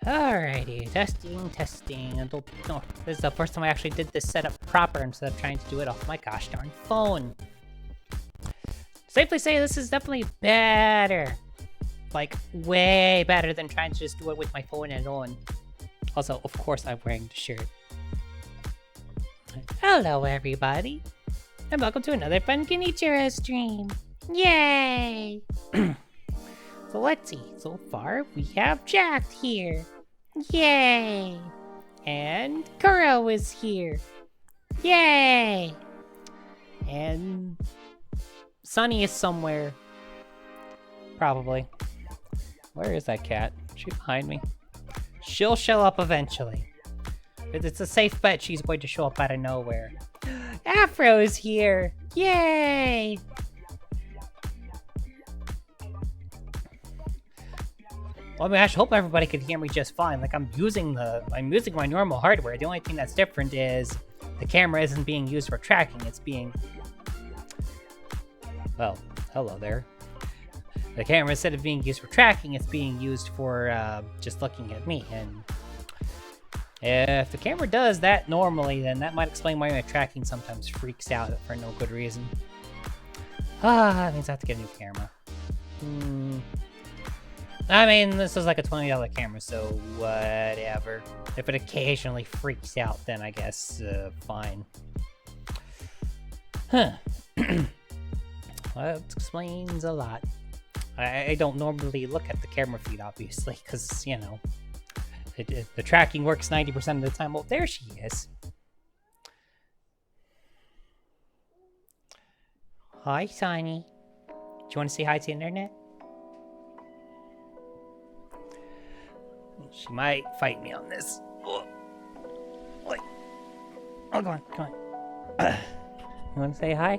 Alrighty, testing. No, this is the first time I actually did this setup proper instead of trying to do it off my gosh darn phone. Safely say this is definitely better. Like, way better than trying to just do it with my phone alone. Also, of course, I'm wearing the shirt. Hello, everybody. And welcome to another fun Kinichiro stream. Yay! So let's see. So far, we have Jack here. Yay! And Kuro is here. Yay! And Sunny is somewhere. Probably. Where is that cat? She's behind me. She'll show up eventually. It's a safe bet she's going to show up out of nowhere. Afro is here. Yay! Well, I mean, I hope everybody can hear me just fine. Like, I'm using my normal hardware. The only thing that's different is the camera isn't being used for tracking. It's being... Well, hello there. The camera, instead of being used for tracking, it's being used for just looking at me. And if the camera does that normally, then that might explain why my tracking sometimes freaks out for no good reason. That means I have to get a new camera. I mean, this is like a $20 camera, so whatever. If it occasionally freaks out, then I guess fine. Huh. Well, that explains a lot. I don't normally look at the camera feed, obviously, because, you know, the tracking works 90% of the time. Oh, there she is. Hi, Sunny. Do you want to say hi to the internet? She might fight me on this. Oh, come on. You want to say hi?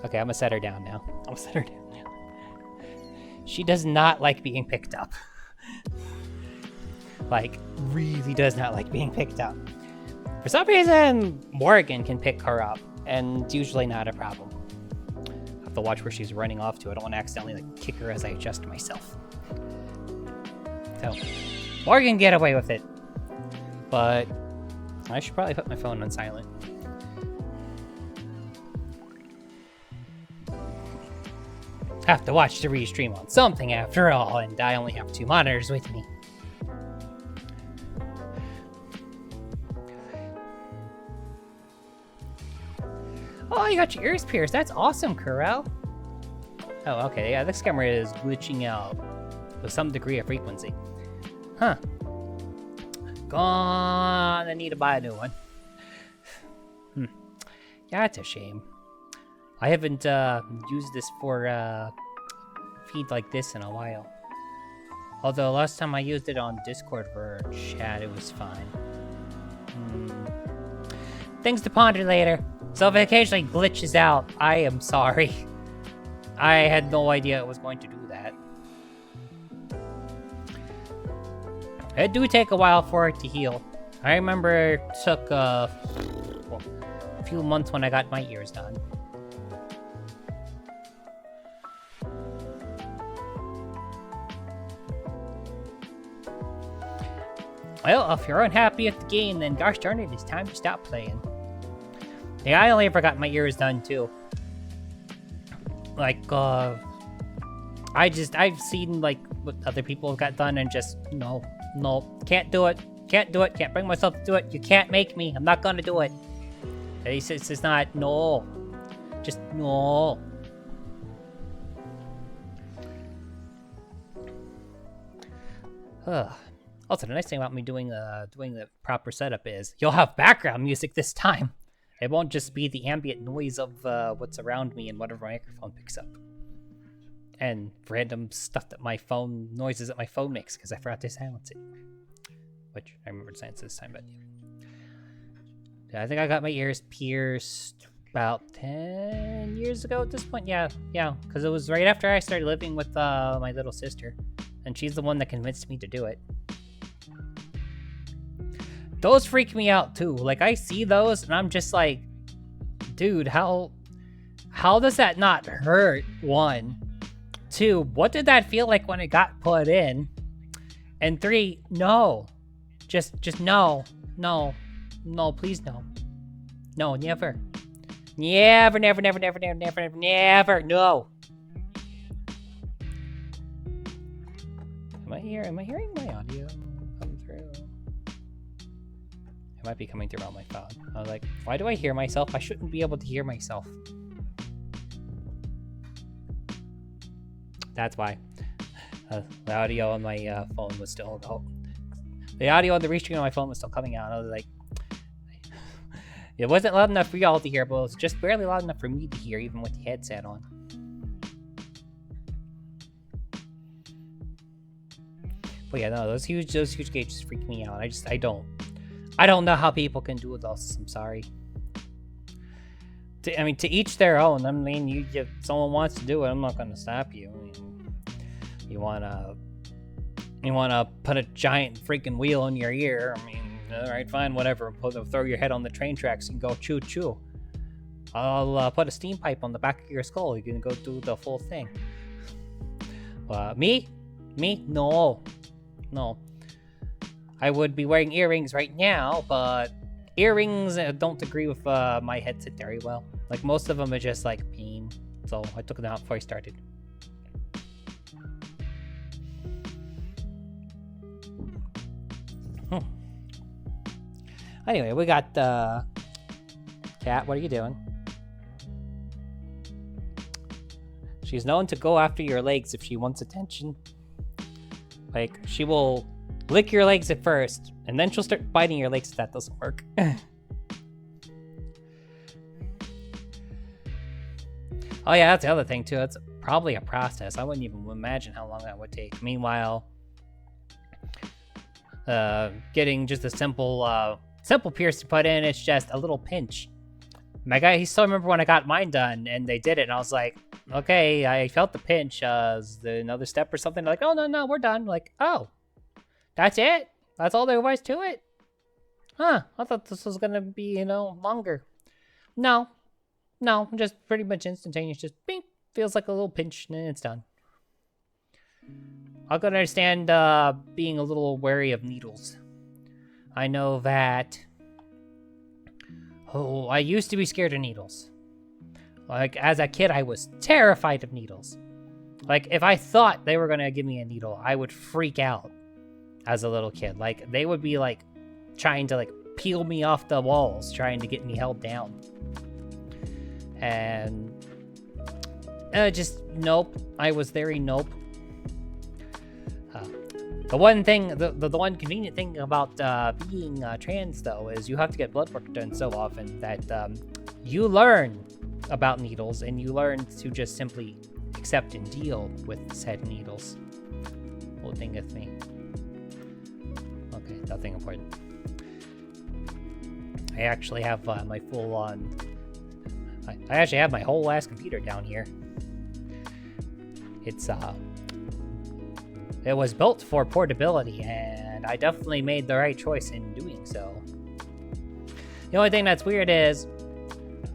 Okay, I'm gonna set her down now. She does not like being picked up. Like, really does not like being picked up. For some reason, Morgan can pick her up, and it's usually not a problem. I have to watch where she's running off to. I don't want to accidentally like kick her as I adjust myself. So, Morgan can get away with it. But I should probably put my phone on silent. Have to watch the restream on something after all, and I only have 2 monitors with me. Oh, you got your ears pierced. That's awesome, Kurel. Oh, okay. Yeah, this camera is glitching out with some degree of frequency. Huh. Gone. I need to buy a new one. Yeah, that's a shame. I haven't used this for feed like this in a while. Although last time I used it on Discord for chat, it was fine. Things to ponder later. So if it occasionally glitches out, I am sorry. I had no idea it was going to do that. It do take a while for it to heal. I remember it took a few months when I got my ears done. Well, if you're unhappy with the game, then gosh darn it, it's time to stop playing. Yeah, I only ever got my ears done too. Like, I've seen like what other people have got done and just, no, can't do it, can't bring myself to do it, you can't make me, I'm not gonna do it. It's just not, no, just no. Also, the nice thing about me doing the proper setup is you'll have background music this time. It won't just be the ambient noise of what's around me and whatever my microphone picks up. And random stuff that noises that my phone makes because I forgot to silence it. Which I remember to silence this time, but yeah, I think I got my ears pierced about 10 years ago at this point. Yeah, because it was right after I started living with my little sister. And she's the one that convinced me to do it. Those freak me out too. Like, I see those and I'm just like, dude, how does that not hurt? 1. 2, what did that feel like when it got put in? And 3, no. Just no, please no. No, never. Never, no. Am I hearing my audio come through? It might be coming through on my phone. I was like, why do I hear myself? I shouldn't be able to hear myself. That's why. The audio on my phone was still... the audio on the restream on my phone was still coming out. I was like... It wasn't loud enough for y'all to hear, but it was just barely loud enough for me to hear, even with the headset on. But yeah, no, those huge gauges freak me out. I don't know how people can do those. I'm sorry. To each their own. I mean, if someone wants to do it, I'm not gonna stop you. I mean, you wanna put a giant freaking wheel in your ear. I mean, all right, fine, whatever. Throw your head on the train tracks and go choo choo. I'll put a steam pipe on the back of your skull. You can go do the full thing. Me, no. I would be wearing earrings right now, but earrings don't agree with my headset very well. Like, most of them are just like pain, so I took them out before I started. Anyway, we got Cat. What are you doing? She's known to go after your legs if she wants attention. Like, she will lick your legs at first, and then she'll start biting your legs if that doesn't work. Oh yeah, that's the other thing too. It's probably a process. I wouldn't even imagine how long that would take. Meanwhile, getting just a simple pierce to put in, it's just a little pinch. My guy, he still remember when I got mine done, and they did it, and I was like, okay, I felt the pinch. Is there another step or something? They're like, oh, no, we're done. I'm like, oh, that's it? That's all there was to it? Huh, I thought this was gonna be, longer. No, no, just pretty much instantaneous. Just bing, feels like a little pinch, and it's done. I can understand being a little wary of needles. I know that... Oh, I used to be scared of needles. Like, as a kid, I was terrified of needles. Like, if I thought they were gonna give me a needle, I would freak out as a little kid. Like, they would be, like, trying to, like, peel me off the walls, trying to get me held down. And... just, nope. I was very nope. The one thing, the one convenient thing about being trans, though, is you have to get blood work done so often that you learn about needles, and you learn to just simply accept and deal with said needles. What thing with me? Okay, nothing important. I actually have my full-on... I actually have my whole ass computer down here. It's, it was built for portability, and I definitely made the right choice in doing so. The only thing that's weird is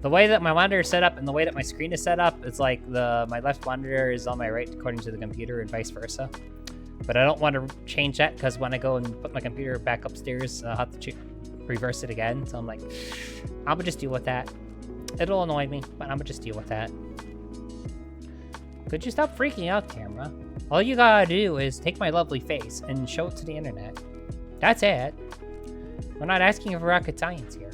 the way that my monitor is set up and the way that my screen is set up, it's like my left monitor is on my right according to the computer and vice versa. But I don't want to change that because when I go and put my computer back upstairs, I'll have to reverse it again. So I'm like, I'm gonna just deal with that. It'll annoy me, but I'm gonna just deal with that. Could you stop freaking out, camera? All you gotta do is take my lovely face and show it to the internet. That's it. We're not asking for rocket science here.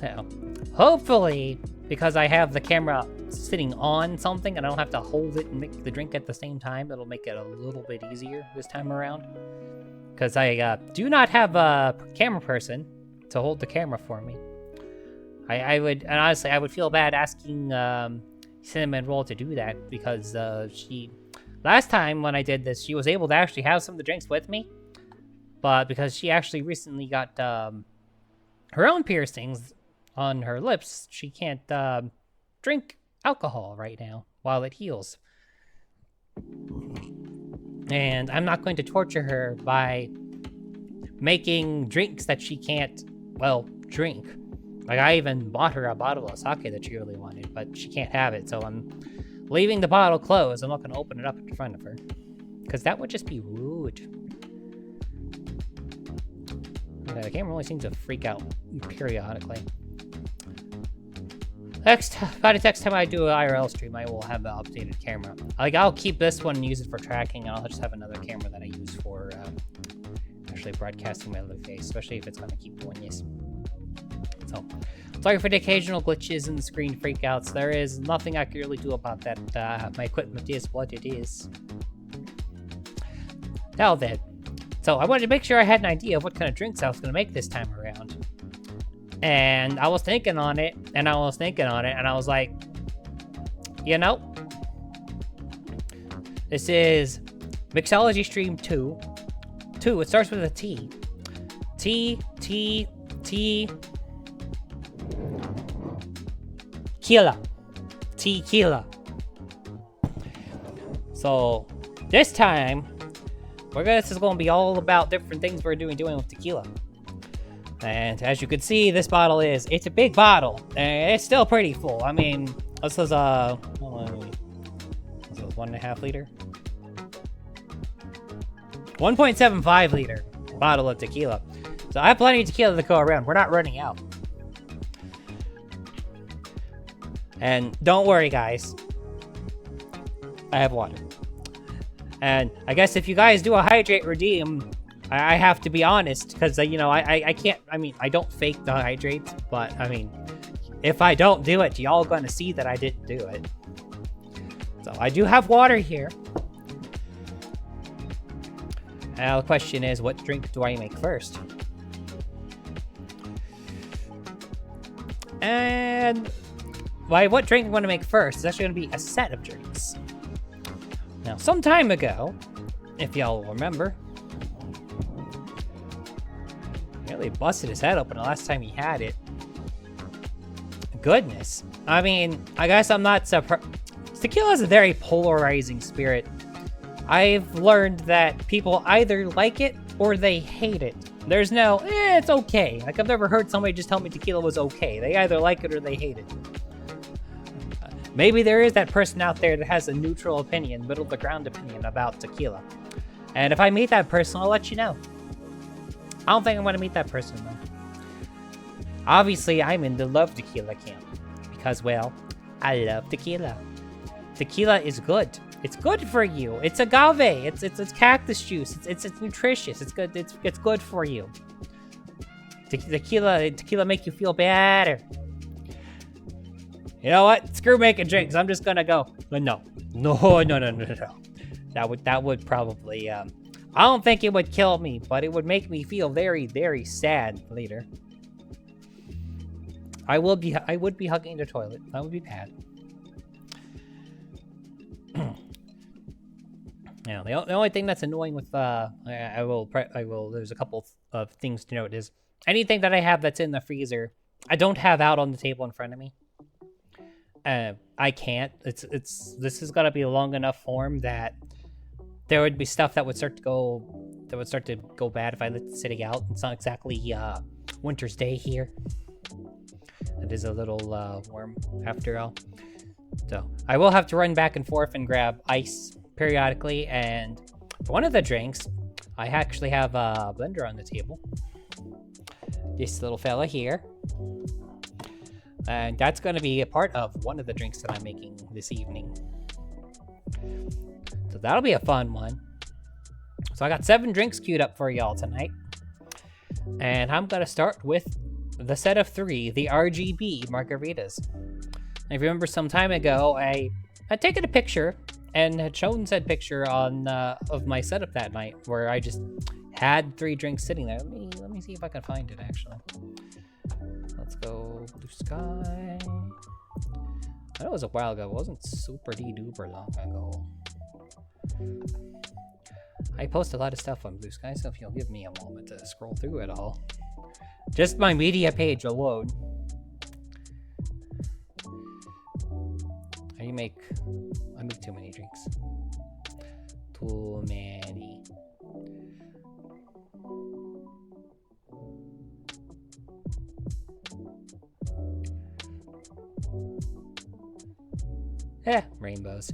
Now, hopefully, because I have the camera sitting on something and I don't have to hold it and make the drink at the same time, it'll make it a little bit easier this time around. Because I do not have a camera person to hold the camera for me. And honestly, I would feel bad asking Cinnamon Roll to do that because last time when I did this, she was able to actually have some of the drinks with me, but because she actually recently got her own piercings on her lips, she can't drink alcohol right now while it heals. And I'm not going to torture her by making drinks that she can't, well, drink. Like, I even bought her a bottle of sake that she really wanted, but she can't have it, so I'm leaving the bottle closed. I'm not going to open it up in front of her, because that would just be rude. Okay, the camera only seems to freak out periodically. By the next time I do an IRL stream, I will have an updated camera. Like, I'll keep this one and use it for tracking, and I'll just have another camera that I use for actually broadcasting my live face, especially if it's going to keep doing this. So, sorry for the occasional glitches and the screen freakouts. There is nothing I can really do about that. My equipment is what it is. Now then, so I wanted to make sure I had an idea of what kind of drinks I was going to make this time around. And I was thinking on it, and I was thinking on it, and I was like, you know, this is Mixology Stream 2. It starts with a T. Tequila. So this time, this is going to be all about different things we're doing with tequila. And as you can see, this bottle it's a big bottle, and it's still pretty full. I mean, this is a 1.5 liter, 1.75 liter bottle of tequila. So I have plenty of tequila to go around. We're not running out. And don't worry, guys. I have water. And I guess if you guys do a hydrate redeem, I have to be honest, because, you know, I can't, I mean, I don't fake the hydrates, but, I mean, if I don't do it, y'all gonna see that I didn't do it. So I do have water here. Now the question is, what drink do I make first? And what drink I want to make first is actually going to be a set of drinks. Now, some time ago, if y'all remember, he really busted his head open the last time he had it. Goodness. I mean, I guess I'm not surprised. Tequila is a very polarizing spirit. I've learned that people either like it or they hate it. There's no, it's okay. Like, I've never heard somebody just tell me tequila was okay. They either like it or they hate it. Maybe there is that person out there that has a neutral opinion, middle of the ground opinion about tequila. And if I meet that person, I'll let you know. I don't think I'm going to meet that person, though. Obviously, I'm in the love tequila camp. Because, well, I love tequila. Tequila is good. It's good for you. It's agave. It's cactus juice. It's nutritious. It's good. It's good for you. Tequila make you feel better. You know what? Screw making drinks. I'm just gonna go. But no. That would probably I don't think it would kill me, but it would make me feel very, very sad later. I would be hugging the toilet. That would be bad. Now, the only thing that's annoying with I will there's a couple of things to note is anything that I have that's in the freezer, I don't have out on the table in front of me. I can't. This is gonna be a long enough form that there would be stuff that would start to go bad if I let it sitting out. It's not exactly winter's day here. It is a little warm after all. So I will have to run back and forth and grab ice periodically, and for one of the drinks, I actually have a blender on the table. This little fella here. And that's going to be a part of one of the drinks that I'm making this evening. So that'll be a fun one. So I got 7 drinks queued up for y'all tonight. And I'm going to start with the set of 3, the RGB margaritas. If you remember some time ago, I had taken a picture and had shown said picture on of my setup that night, where I just had 3 drinks sitting there. Let me see if I can find it actually. Let's go Blue Sky. I know it was a while ago. It wasn't super duper long ago. I post a lot of stuff on Blue Sky, so if you'll give me a moment to scroll through it all. Just my media page alone. I make too many drinks. Too many. Rainbows.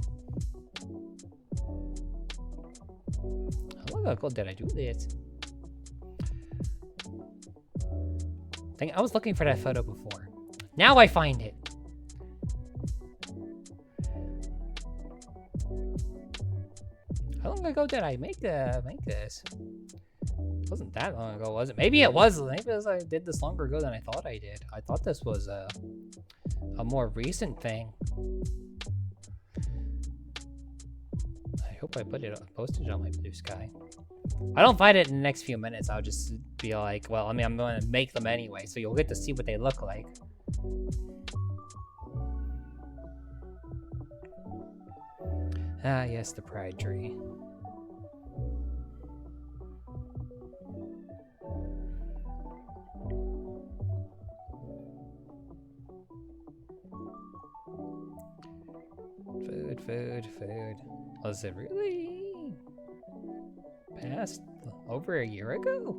How long ago did I do this? I was looking for that photo before. Now I find it. How long ago did I make this? It wasn't that long ago, was it? Maybe it was. Maybe I did this longer ago than I thought I did. I thought this was a more recent thing. I hope I posted it on my Blue Sky. I don't find it in the next few minutes. I'll just be like, well, I mean, I'm going to make them anyway, so you'll get to see what they look like. Ah, yes, the pride tree. Food. Was it really past over a year ago?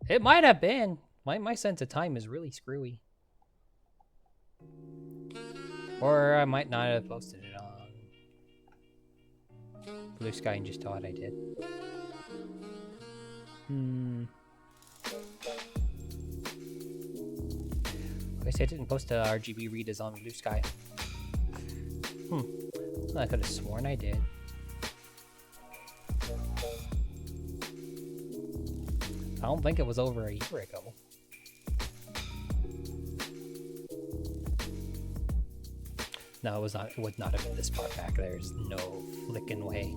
It might have been. My sense of time is really screwy. Or I might not have posted it on Blue Sky and just thought I did. I guess I didn't post the RGB readers on Blue Sky. I could have sworn I did. I don't think it was over a year ago. No, it was not. It would not have been this far back. There's no flicking way.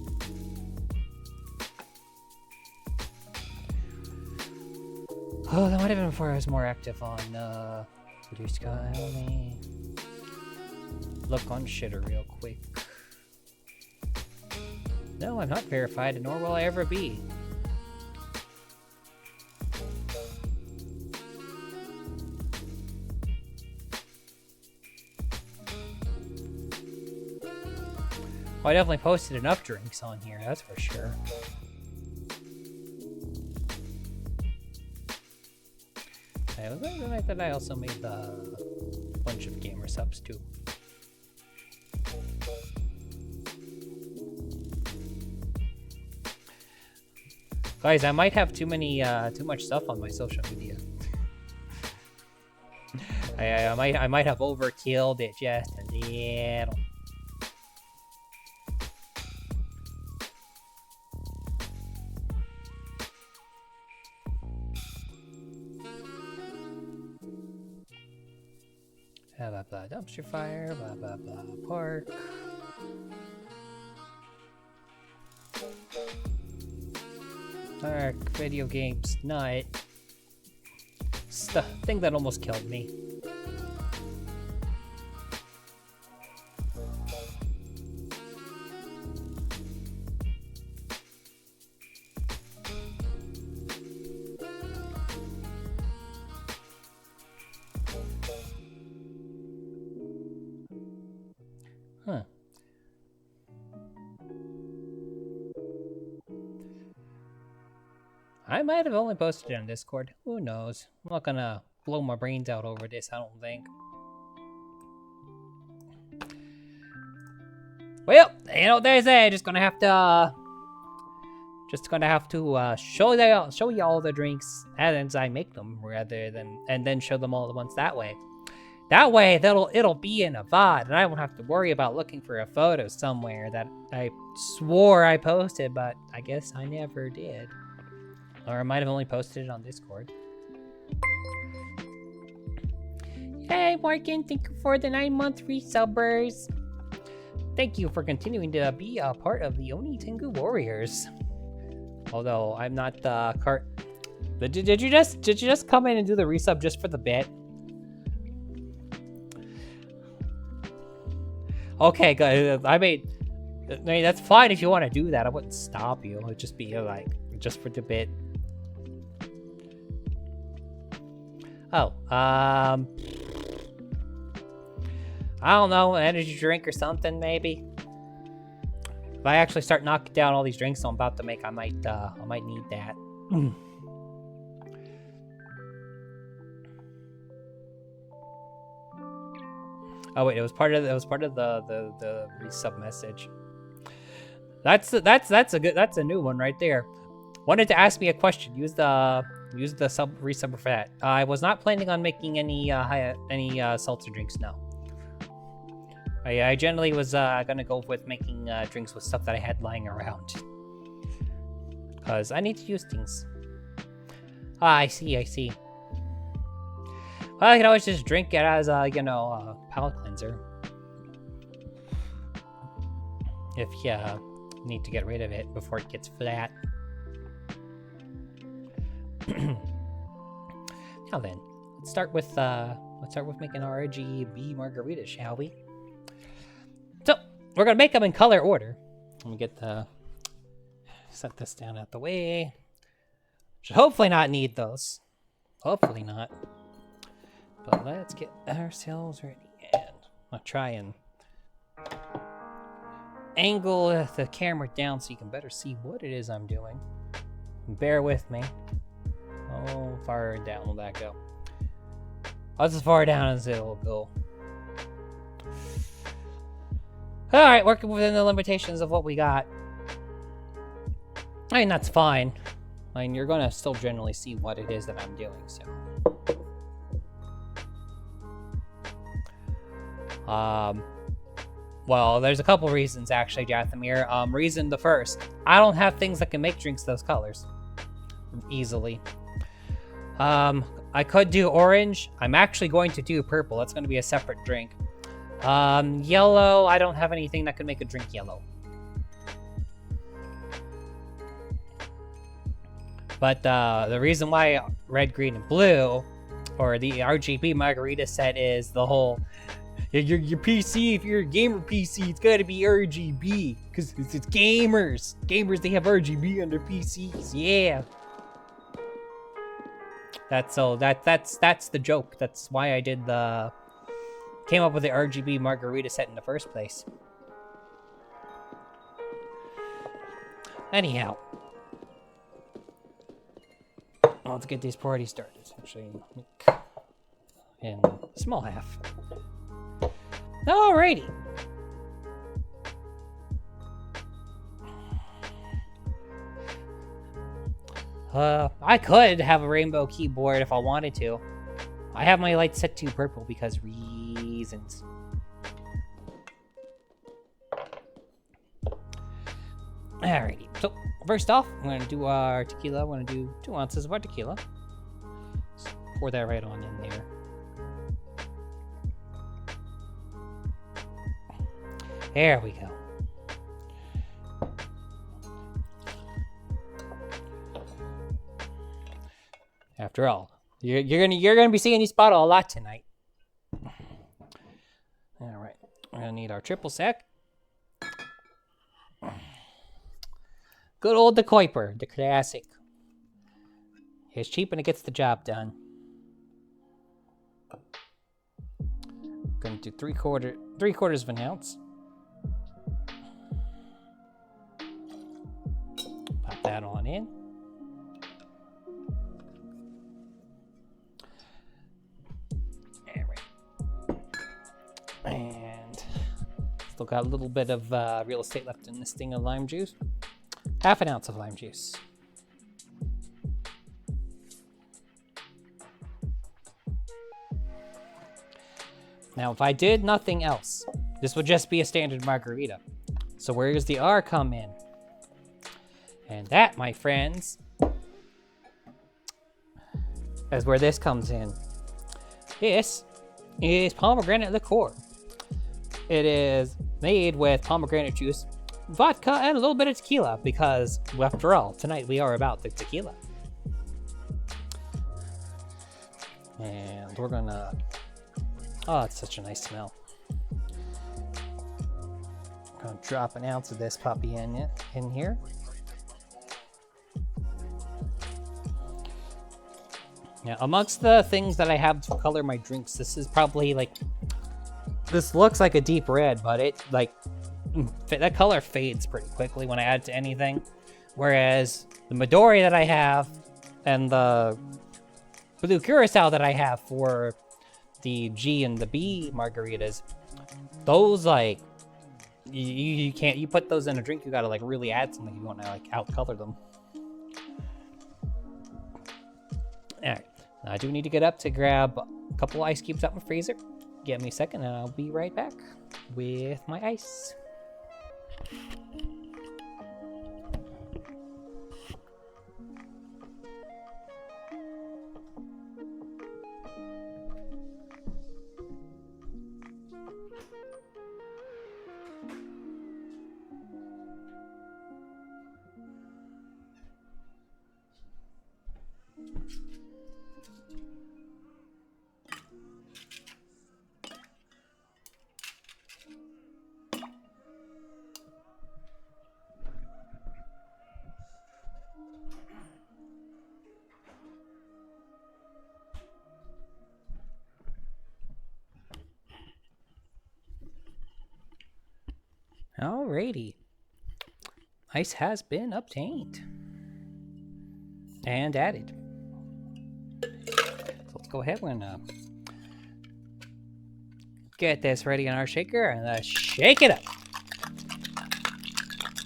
Oh, that might have been before I was more active on Blue Sky. Let me look on Shitter real quick. No, I'm not verified, nor will I ever be. Well, I definitely posted enough drinks on here, that's for sure. I thought I also made a bunch of gamer subs too. Guys, I might have too much stuff on my social media. I might have overkilled it just a little. Blah blah blah dumpster fire, blah blah blah park. Park, video games, nut. Stuff, thing that almost killed me. Huh. I might have only posted it on Discord. Who knows? I'm not gonna blow my brains out over this, I don't think. Well, you know what they say, just gonna have to show you all the drinks as I make them, rather than and then show them all at once that way. That way, it'll be in a VOD, and I won't have to worry about looking for a photo somewhere that I swore I posted, but I guess I never did. Or I might have only posted it on Discord. Hey, Morgan, thank you for the 9-month resubbers. Thank you for continuing to be a part of the Oni Tengu Warriors. Although I'm not the cart. Did you just come in and do the resub just for the bit? Okay, good. I mean, that's fine if you want to do that. I wouldn't stop you. It'd just be like just for the bit. Oh, I don't know, an energy drink or something, maybe. If I actually start knocking down all these drinks I'm about to make, I might need that. Oh wait, it was part of the resub message. That's a new one right there. Wanted to ask me a question. Use the resub for that. I was not planning on making any seltzer drinks. No. I generally was gonna go with making drinks with stuff that I had lying around, cause I need to use things. Ah, I see. Well, I can always just drink it as a palate cleanser if you need to get rid of it before it gets flat. Now then, let's start with making our RGB margarita, shall we? So we're gonna make them in color order. Let me set this down out the way. Should hopefully not need those. Hopefully not. But let's get ourselves ready, and I'll try and angle the camera down so you can better see what it is I'm doing. Bear with me. How far down will that go? That's as far down as it'll go. Alright, working within the limitations of what we got. I mean, that's fine. I mean, you're gonna still generally see what it is that I'm doing, so. Well, there's a couple reasons, actually, Jathamir. Reason the first. I don't have things that can make drinks those colors. Easily. I could do orange. I'm actually going to do purple. That's going to be a separate drink. Yellow. I don't have anything that could make a drink yellow. But the reason why red, green, and blue, or the RGB margarita set, is the whole your PC. If you're a gamer PC, it's got to be RGB because it's gamers. Gamers, they have RGB on their PCs. Yeah. That's the joke. That's why I came up with the RGB margarita set in the first place. Anyhow. let's get this party started. Actually, in small half. Alrighty. I could have a rainbow keyboard if I wanted to. I have my lights set to purple because reasons. Alrighty, so first off, I'm going to do our tequila. I'm going to do 2 ounces of our tequila. Just pour that right on in there. There we go. After all, you're gonna be seeing this bottle a lot tonight. All right, we're gonna need our triple sec. Good old the Kuiper, the classic. It's cheap and it gets the job done. Gonna do 3/4 of an ounce. Pop that on in. And still got a little bit of real estate left in this thing of lime juice. 1/2 ounce of lime juice. Now, if I did nothing else, this would just be a standard margarita. So where does the R come in? And that, my friends, is where this comes in. This is pomegranate liqueur. It is made with pomegranate juice, vodka, and a little bit of tequila because, after all, tonight we are about the tequila. And we're gonna... Oh, it's such a nice smell. I'm gonna drop 1 ounce of this puppy in here. Now, amongst the things that I have to color my drinks, this is probably like... This looks like a deep red, but it, like, that color fades pretty quickly when I add it to anything. Whereas the Midori that I have and the blue curacao that I have for the G and the B margaritas, those, like, you can't, you put those in a drink, you gotta, like, really add something. You want to, like, out-color them. Alright, I do need to get up to grab a couple ice cubes out my freezer. Give me a second and I'll be right back with my ice. Alrighty. Ice has been obtained and added. So let's go ahead and get this ready on our shaker and shake it up.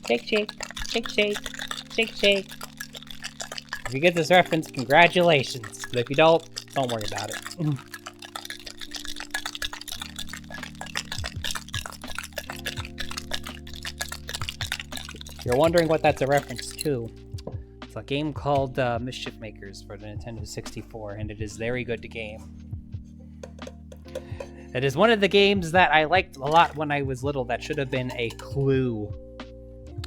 Shake, shake, shake, shake, shake, shake. If you get this reference, congratulations. But if you don't worry about it. You're wondering what that's a reference to. It's a game called Mischief Makers for the Nintendo 64, and it is very good to game. It is one of the games that I liked a lot when I was little that should have been a clue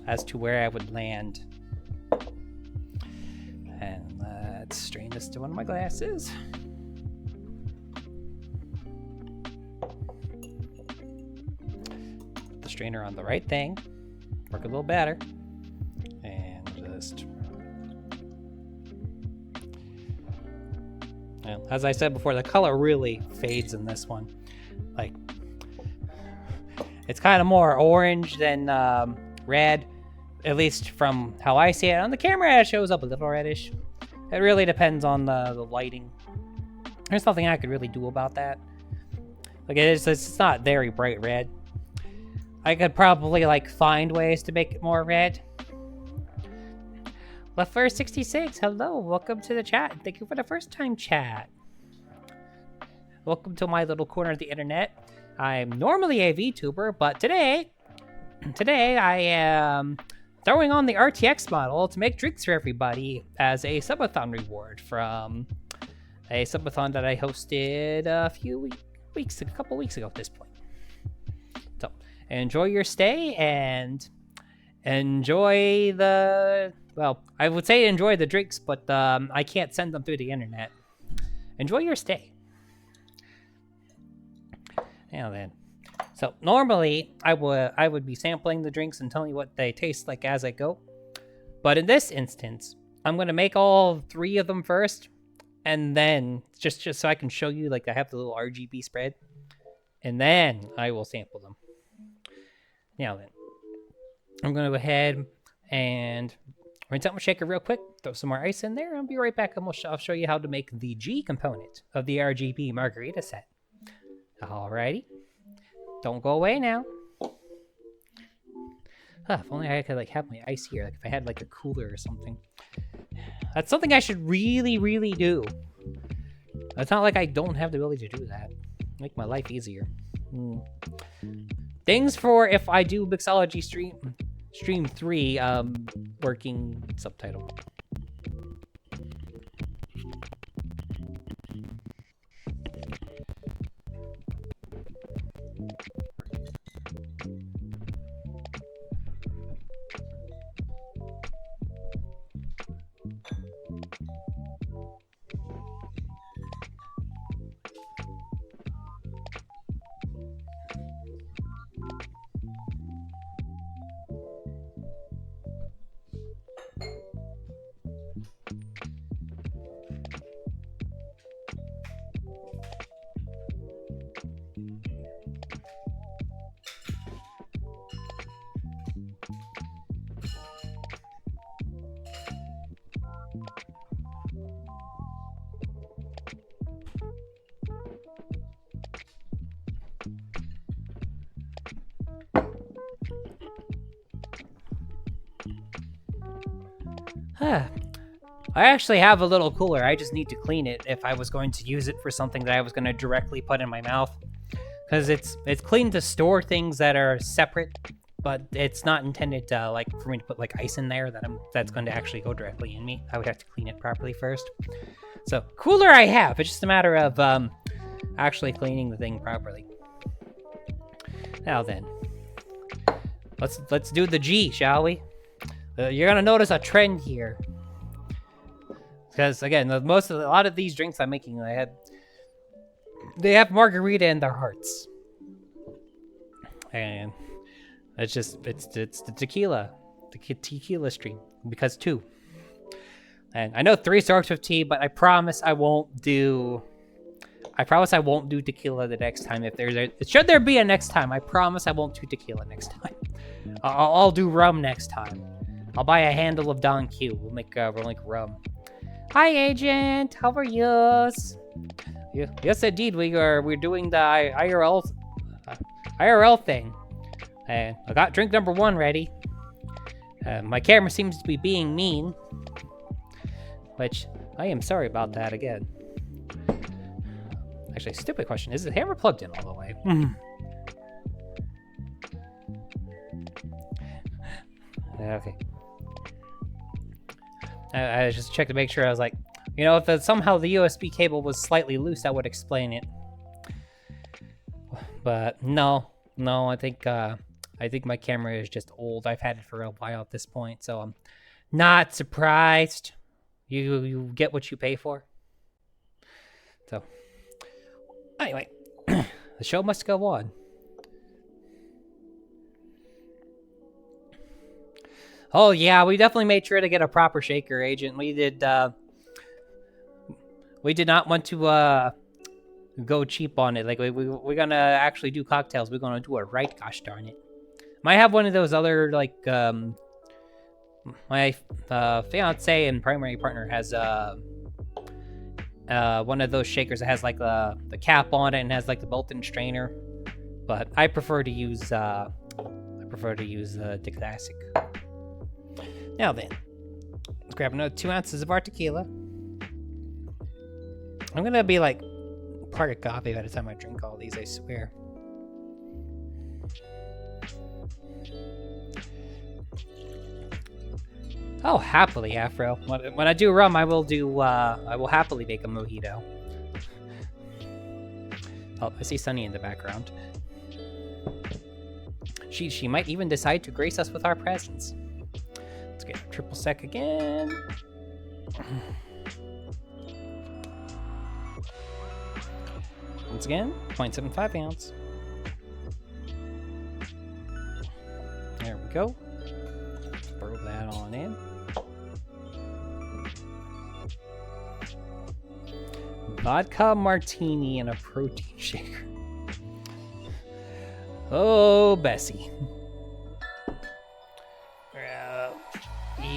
as to where I would land. And let's strain this to one of my glasses. Put the strainer on the right thing. Work a little better. And just... Well, as I said before, the color really fades in this one. Like, it's kind of more orange than red, at least from how I see it. On the camera, it shows up a little reddish. It really depends on the lighting. There's nothing I could really do about that. Like, it's not very bright red. I could probably, like, find ways to make it more red. Left66, hello, welcome to the chat. Thank you for the first time chat. Welcome to my little corner of the internet. I'm normally a VTuber, but today I am throwing on the RTX model to make drinks for everybody as a subathon reward from a subathon that I hosted a couple weeks ago at this point. So enjoy your stay and enjoy I would say enjoy the drinks, but I can't send them through the internet. Enjoy your stay. Now then. So normally I would be sampling the drinks and telling you what they taste like as I go. But in this instance, I'm gonna make all 3 of them first, and then just so I can show you, like, I have the little RGB spread, and then I will sample them. Now then, I'm gonna go ahead and rinse out my shaker real quick, throw some more ice in there, and I'll be right back, and I'll show you how to make the G component of the RGB margarita set. Alrighty. Don't go away now. If only I could, like, have my ice here. Like, if I had, like, a cooler or something. That's something I should really, really do. It's not like I don't have the ability to do that. Make my life easier. Things for if I do Mixology stream 3, working subtitle. I actually have a little cooler. I just need to clean it if I was going to use it for something that I was going to directly put in my mouth. Because it's clean to store things that are separate, but it's not intended to, like, for me to put, like, ice in there that's going to actually go directly in me. I would have to clean it properly first. So, cooler I have. It's just a matter of actually cleaning the thing properly. Now then, let's do the G, shall we? You're gonna notice a trend here, because again, a lot of these drinks I'm making, they have margarita in their hearts, and it's the tequila stream, because 2, and I know 3 starts with T, but I promise I won't do tequila the next time. Should there be a next time, I promise I won't do tequila next time. I'll do rum next time. I'll buy a handle of Don Q. We'll make rum. Hi, Agent. How are you? Yes, indeed. We're doing the IRL thing. And I got drink number 1 ready. My camera seems to be being mean, which I am sorry about that again. Actually, stupid question. Is the hammer plugged in all the way? Okay. I just checked to make sure. I was like, if somehow the USB cable was slightly loose, that would explain it. But no, I think my camera is just old. I've had it for a while at this point, so I'm not surprised. You get what you pay for. So anyway, the show must go on. Oh yeah, we definitely made sure to get a proper shaker, Agent. We did not want to go cheap on it. Like, we're gonna actually do cocktails. We're gonna do it right, gosh darn it. Might have one of those other, like, My fiance and primary partner has one of those shakers that has like the cap on it and has like the built-in strainer. But I prefer to use the classic. Now then, let's grab another 2 ounces of our tequila. I'm gonna be like part of coffee by the time I drink all these, I swear. Oh, happily, Afro. When I do rum, I will happily make a mojito. Oh, I see Sunny in the background. She might even decide to grace us with our presence. Let's get a triple sec again. Once again, 0.75 ounce. There we go. Throw that on in. Vodka martini and a protein shaker. Oh, Bessie.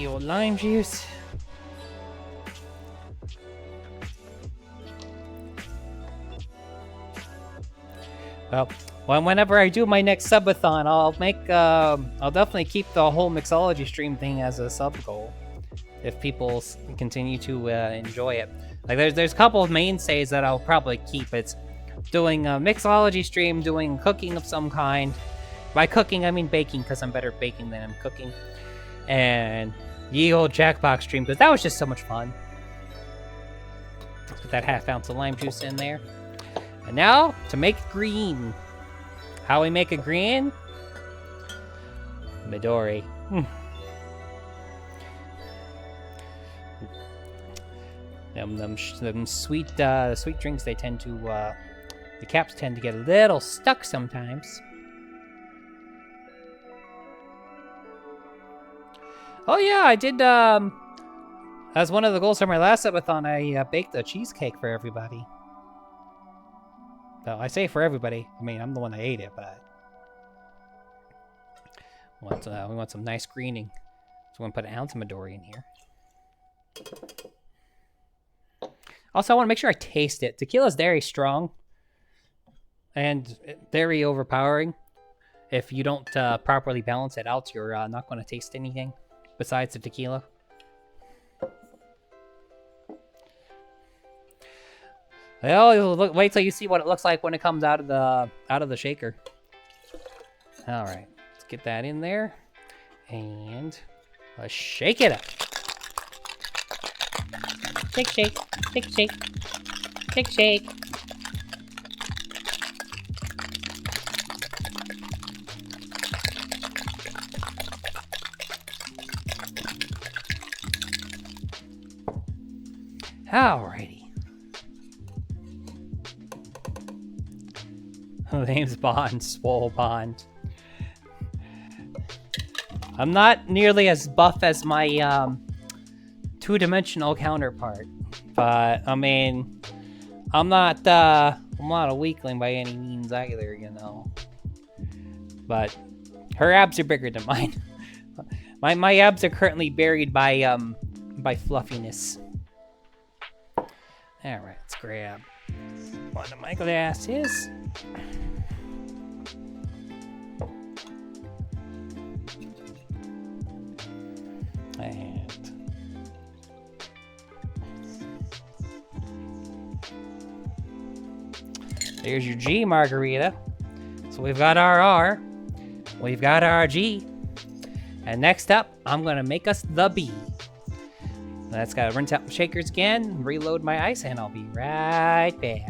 Old lime juice. Well, whenever I do my next subathon, I'll definitely keep the whole Mixology stream thing as a sub goal. If people continue to enjoy it, like there's a couple of mainstays that I'll probably keep. It's doing a Mixology stream, doing cooking of some kind. By cooking, I mean baking, because I'm better at baking than I'm cooking. And ye old Jackbox stream, because that was just so much fun. Let's put that ½ ounce of lime juice in there. And now, to make green. How we make a green? Midori. Them sweet drinks, they tend to, the caps tend to get a little stuck sometimes. Oh yeah, I did, as one of the goals for my last subathon, I baked a cheesecake for everybody. Well, I say for everybody. I mean, I'm the one that ate it, but we want some nice greening. So I'm going to put an ounce of Midori in here. Also, I want to make sure I taste it. Tequila is very strong and very overpowering. If you don't properly balance it out, you're not going to taste anything besides the tequila. Well, wait till you see what it looks like when it comes out of the shaker. All right, let's get that in there, and let's shake it up. Shake, shake, shake, shake, shake, shake. Alrighty. Name's Bond, Swole Bond. I'm not nearly as buff as my two-dimensional counterpart, but I mean, I'm not a weakling by any means either, you know. But her abs are bigger than mine. My abs are currently buried by fluffiness. All right, let's grab one of my glasses. And there's your G margarita. So we've got our R, we've got our G, and next up, I'm gonna make us the B. That's gotta rinse out my shakers again, reload my ice, and I'll be right back.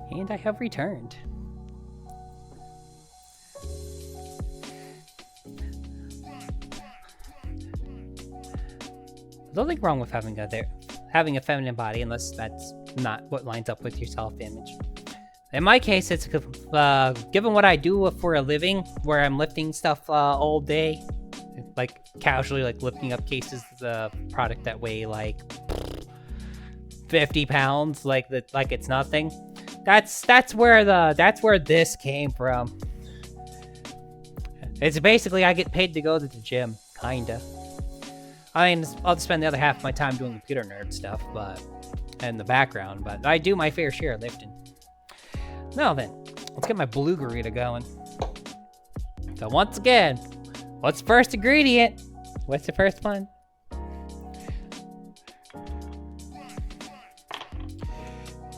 And I have returned. There's nothing wrong with having a feminine body, unless that's not what lines up with your self-image. In my case, it's given what I do for a living, where I'm lifting stuff all day, like casually, like lifting up cases of product that weigh like 50 pounds, like it's nothing. That's where this came from. It's basically I get paid to go to the gym, kinda. I mean, I'll spend the other half of my time doing computer nerd stuff, but in the background. But I do my fair share of lifting. Now then, let's get my blue burrito going. So once again, what's the first ingredient? What's the first one?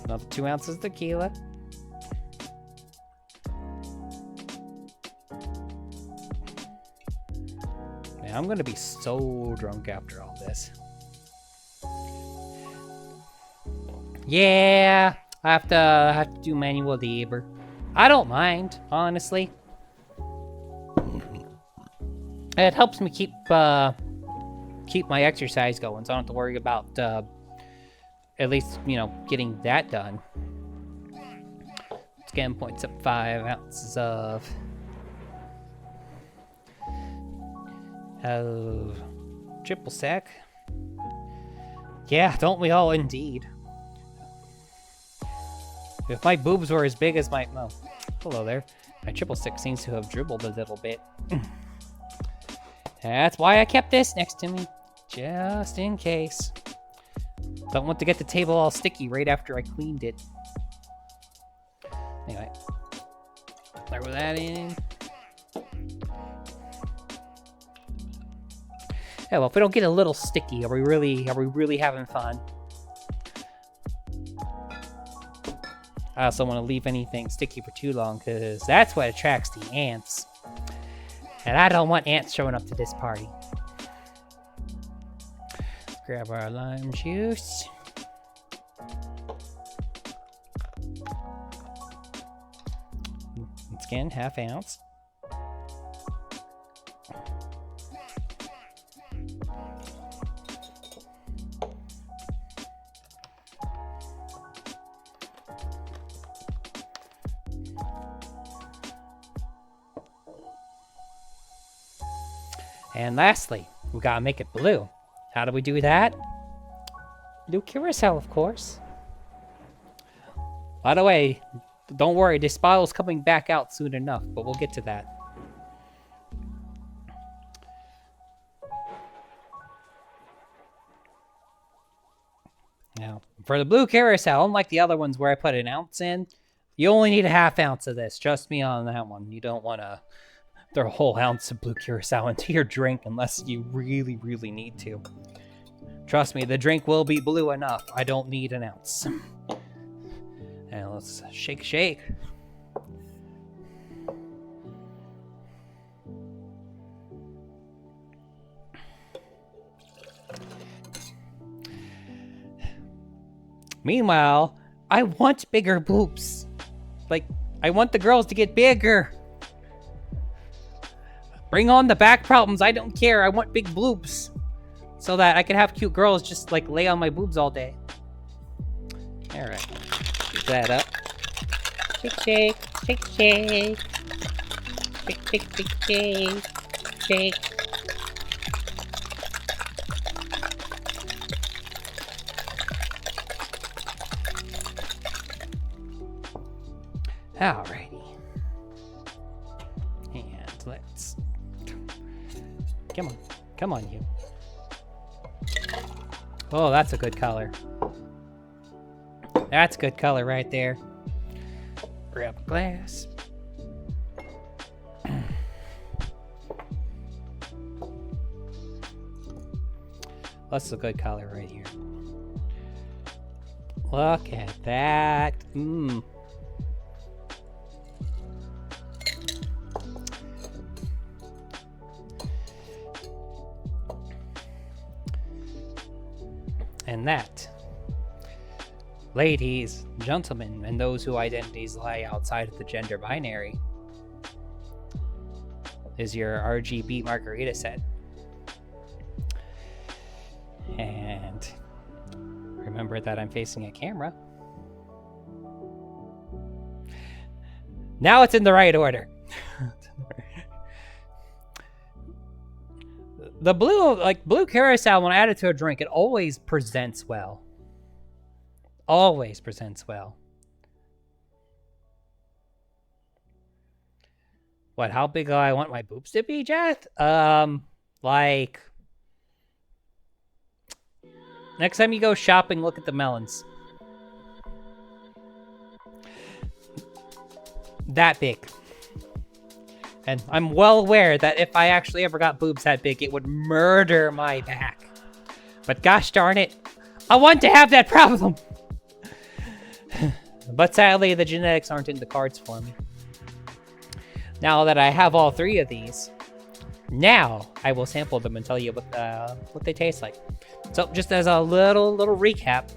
Another 2 ounces of tequila. Man, I'm gonna be so drunk after all this. Yeah, I have to do manual labor. I don't mind, honestly. It helps me keep my exercise going, so I don't have to worry about at least, getting that done. Scan points up 5 ounces of triple sec. Yeah, don't we all indeed? If my boobs were as big as my... Oh, hello there. My triple sec seems to have dribbled a little bit. That's why I kept this next to me. Just in case. Don't want to get the table all sticky right after I cleaned it. Anyway. Throw that in. Yeah, well, if we don't get a little sticky, are we really having fun? I also want to leave anything sticky for too long, because that's what attracts the ants. And I don't want ants showing up to this party. Grab our lime juice. Once again, ½ ounce. And lastly, we gotta make it blue. How do we do that? Blue curacao, of course. By the way, don't worry, this bottle's coming back out soon enough, but we'll get to that. Now, for the blue curacao, unlike the other ones where I put 1 ounce in, you only need ½ ounce of this. Trust me on that one. You don't want to throw a whole ounce of blue curacao into your drink unless you really, really need to. Trust me, the drink will be blue enough. I don't need 1 ounce. And let's shake, shake. Meanwhile, I want bigger boobs. Like, I want the girls to get bigger. Bring on the back problems. I don't care. I want big boobs. So that I can have cute girls just like lay on my boobs all day. Alright. Get that up. Shake, shake, shake, shake. Shake, shake, shake, shake. Shake. Alrighty. And let's... Come on. Come on, you. Oh, that's a good color. That's good color right there. Grab a glass. That's a good color right here. Look at that. Mmm. And that, ladies, gentlemen, and those whose identities lie outside of the gender binary, is your RGB margarita set. And remember that I'm facing a camera. Now it's in the right order. The blue curacao, when I add it to a drink, it always presents well. Always presents well. What, how big do I want my boobs to be, Jeth? Like... Next time you go shopping, look at the melons. That big. And I'm well aware that if I actually ever got boobs that big, it would murder my back. But gosh darn it, I want to have that problem. But sadly, the genetics aren't in the cards for me. Now that I have all three of these, now I will sample them and tell you what they taste like. So just as a little recap,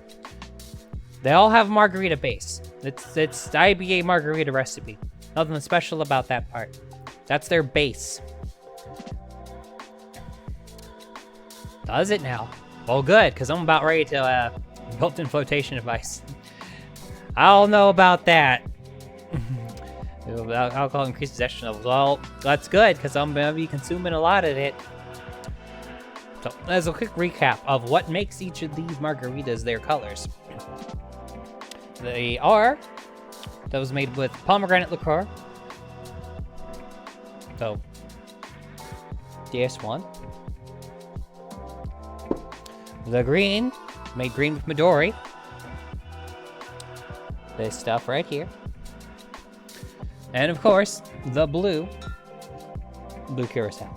they all have margarita base. It's the IBA margarita recipe. Nothing special about that part. That's their base. Does it now? Well, good, because I'm about ready to built-in flotation device. I don't know about that. Alcohol increases possession of. Well, that's good, because I'm going to be consuming a lot of it. So, as a quick recap of what makes each of these margaritas their colors. They are, that was made with pomegranate liqueur. So, DS1. The green, made green with Midori. This stuff right here. And of course, the blue curacao.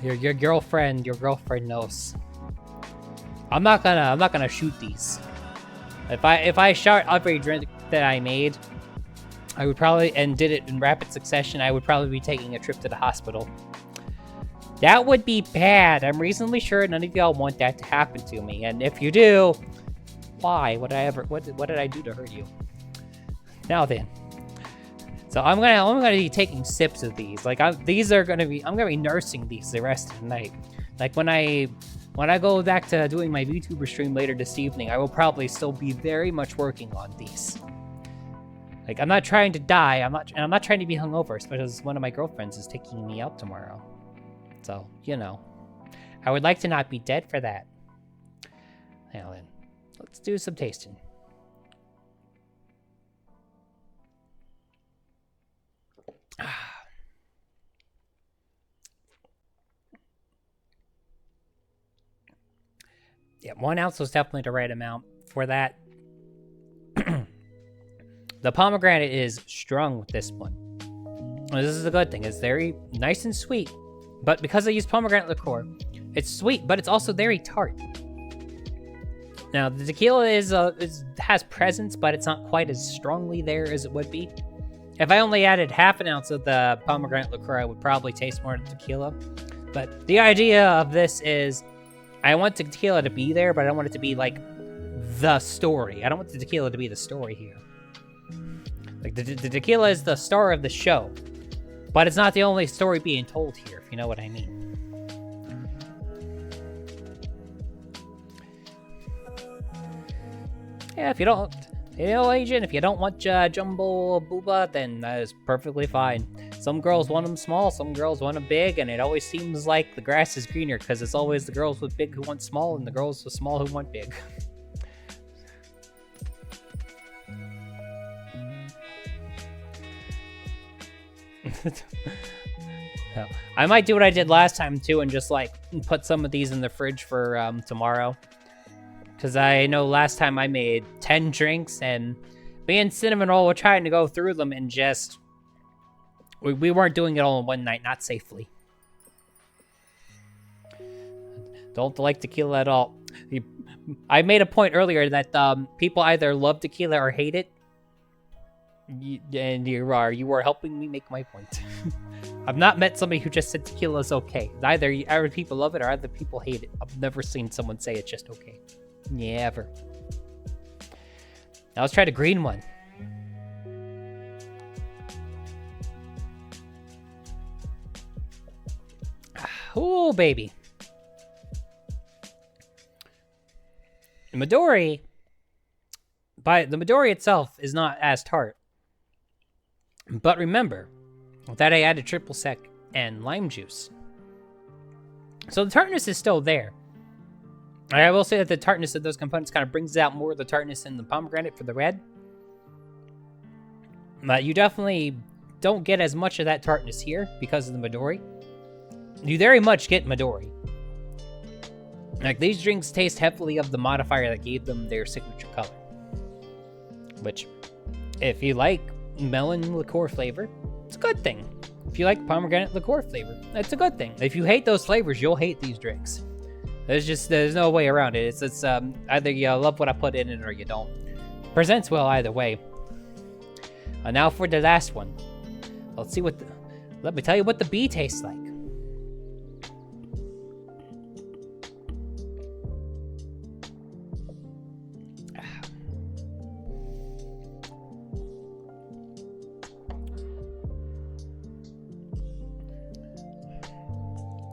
Your girlfriend knows. I'm not gonna shoot these. If I shot every drink that I made, I would probably, and did it in rapid succession, I would probably be taking a trip to the hospital. That would be bad. I'm reasonably sure none of y'all want that to happen to me. And if you do, why? What did I do to hurt you? Now then. So I'm gonna be taking sips of these. Like I'm gonna be nursing these the rest of the night. Like when I go back to doing my VTuber stream later this evening, I will probably still be very much working on these. Like I'm not trying to die. I'm not trying to be hungover, especially as one of my girlfriends is taking me out tomorrow. So, you know, I would like to not be dead for that. Now then, let's do some tasting. Yeah, 1 ounce was definitely the right amount for that. The pomegranate is strong with this one. This is a good thing. It's very nice and sweet. But because I use pomegranate liqueur, it's sweet, but it's also very tart. Now, the tequila has presence, but it's not quite as strongly there as it would be. If I only added half an ounce of the pomegranate liqueur, I would probably taste more of the tequila. But the idea of this is, I want the tequila to be there, but I don't want it to be like the story. I don't want the tequila to be the story here. Like the tequila is the star of the show, but it's not the only story being told here, if you know what I mean. Yeah, if you don't, Agent, if you don't want jumbo booba, then that is perfectly fine. Some girls want them small, some girls want them big, and it always seems like the grass is greener because it's always the girls with big who want small and the girls with small who want big. So, I might do what I did last time too and just like put some of these in the fridge for tomorrow. Because I know last time I made 10 drinks and me and Cinnamon Roll were trying to go through them and just... We weren't doing it all in one night, not safely. Don't like tequila at all. I made a point earlier that people either love tequila or hate it. And you are helping me make my point. I've not met somebody who just said tequila is okay. Either people love it or other people hate it. I've never seen someone say it's just okay. Never. Now let's try the green one. Oh, baby. The Midori itself is not as tart. But remember that I added triple sec and lime juice. So the tartness is still there. I will say that the tartness of those components kind of brings out more of the tartness in the pomegranate for the red. But you definitely don't get as much of that tartness here because of the Midori. You very much get Midori. Like, these drinks taste heavily of the modifier that gave them their signature color. Which, if you like melon liqueur flavor, it's a good thing. If you like pomegranate liqueur flavor, that's a good thing. If you hate those flavors, you'll hate these drinks. There's no way around it. It's either you love what I put in it or you don't. Presents well either way. Now for the last one. Let's see let me tell you what the bee tastes like.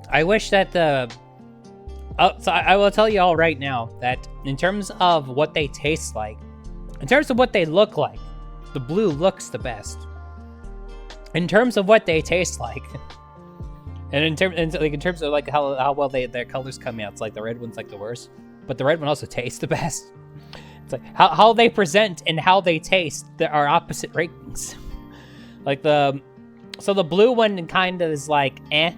I wish that so I will tell you all right now that in terms of what they taste like, in terms of what they look like, the blue looks the best. In terms of what they taste like, and in terms of like how well their colors come out, it's like the red one's like the worst, but the red one also tastes the best. It's like how they present and how they taste are opposite ratings. Like so the blue one kind of is like eh.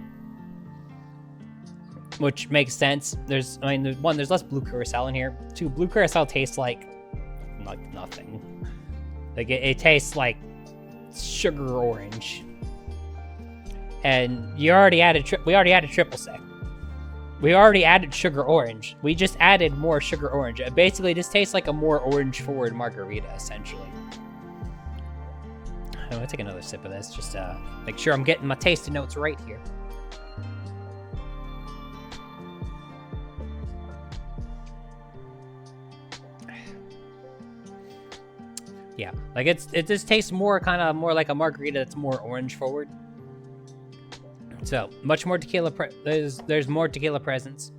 Which makes sense. There's less blue curacao in here. 2, blue curacao tastes like nothing. Like it tastes like sugar orange. And we already added triple sec. We already added sugar orange. We just added more sugar orange. It basically just tastes like a more orange forward margarita, essentially. I'm gonna take another sip of this, just make sure I'm getting my tasting notes right here. Yeah, like it just tastes more like a margarita that's more orange forward. So much more tequila. There's more tequila presence.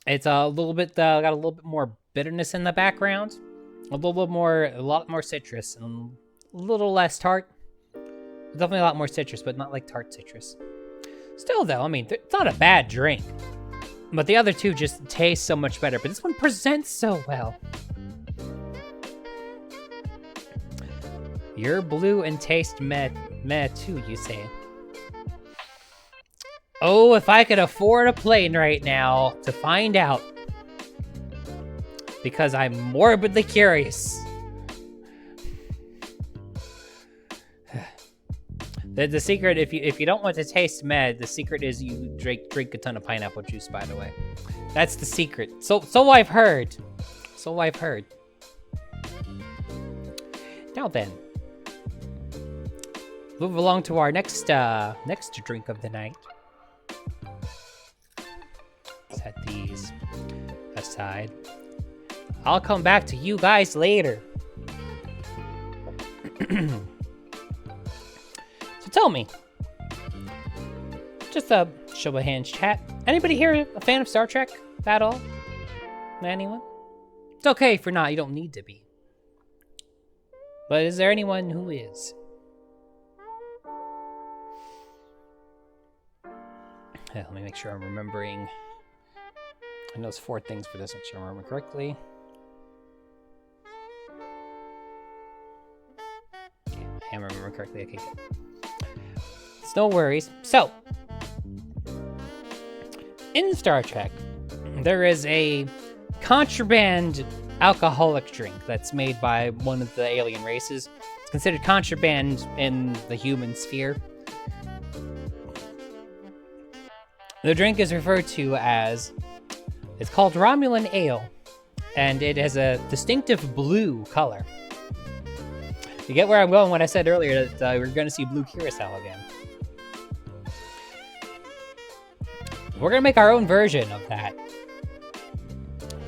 It's a little bit got a little bit more bitterness in the background, a lot more citrus, and a little less tart. Definitely a lot more citrus, but not like tart citrus. Still though, I mean, it's not a bad drink. But the other two just taste so much better. But this one presents so well. You're blue and taste meh too, you say. Oh, if I could afford a plane right now to find out. Because I'm morbidly curious. The secret, if you don't want to taste med, the secret is you drink a ton of pineapple juice, by the way. That's the secret. So I've heard. So I've heard. Now then. Move along to our next drink of the night. Set these aside. I'll come back to you guys later. Tell me, just a show of hands chat. Anybody here a fan of Star Trek at all? Anyone? It's okay if you're not, you don't need to be. But is there anyone who is? Yeah, let me make sure I'm remembering. I know it's 4 things for this, make sure I remember correctly. I remember correctly. Okay, good. It's no worries. So, in Star Trek, there is a contraband alcoholic drink that's made by one of the alien races. It's considered contraband in the human sphere. The drink is referred to as, it's called Romulan Ale, and it has a distinctive blue color. You get where I'm going when I said earlier that we're going to see blue curacao again. We're going to make our own version of that.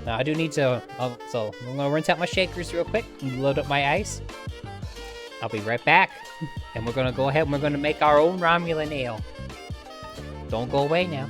Now, I do need to, so I'm going to rinse out my shakers real quick and load up my ice. I'll be right back, and we're going to go ahead and we're going to make our own Romulan Ale. Don't go away now.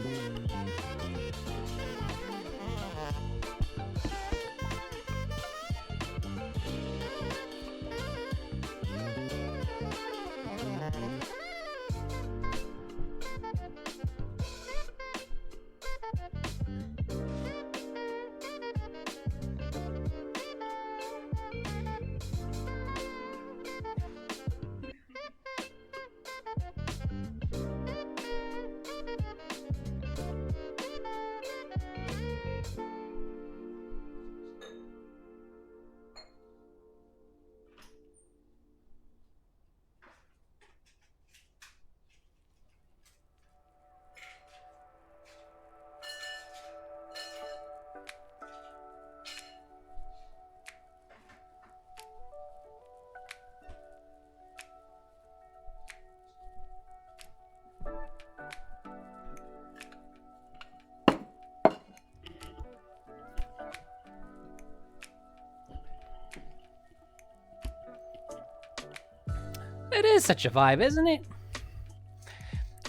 It is such a vibe, isn't it?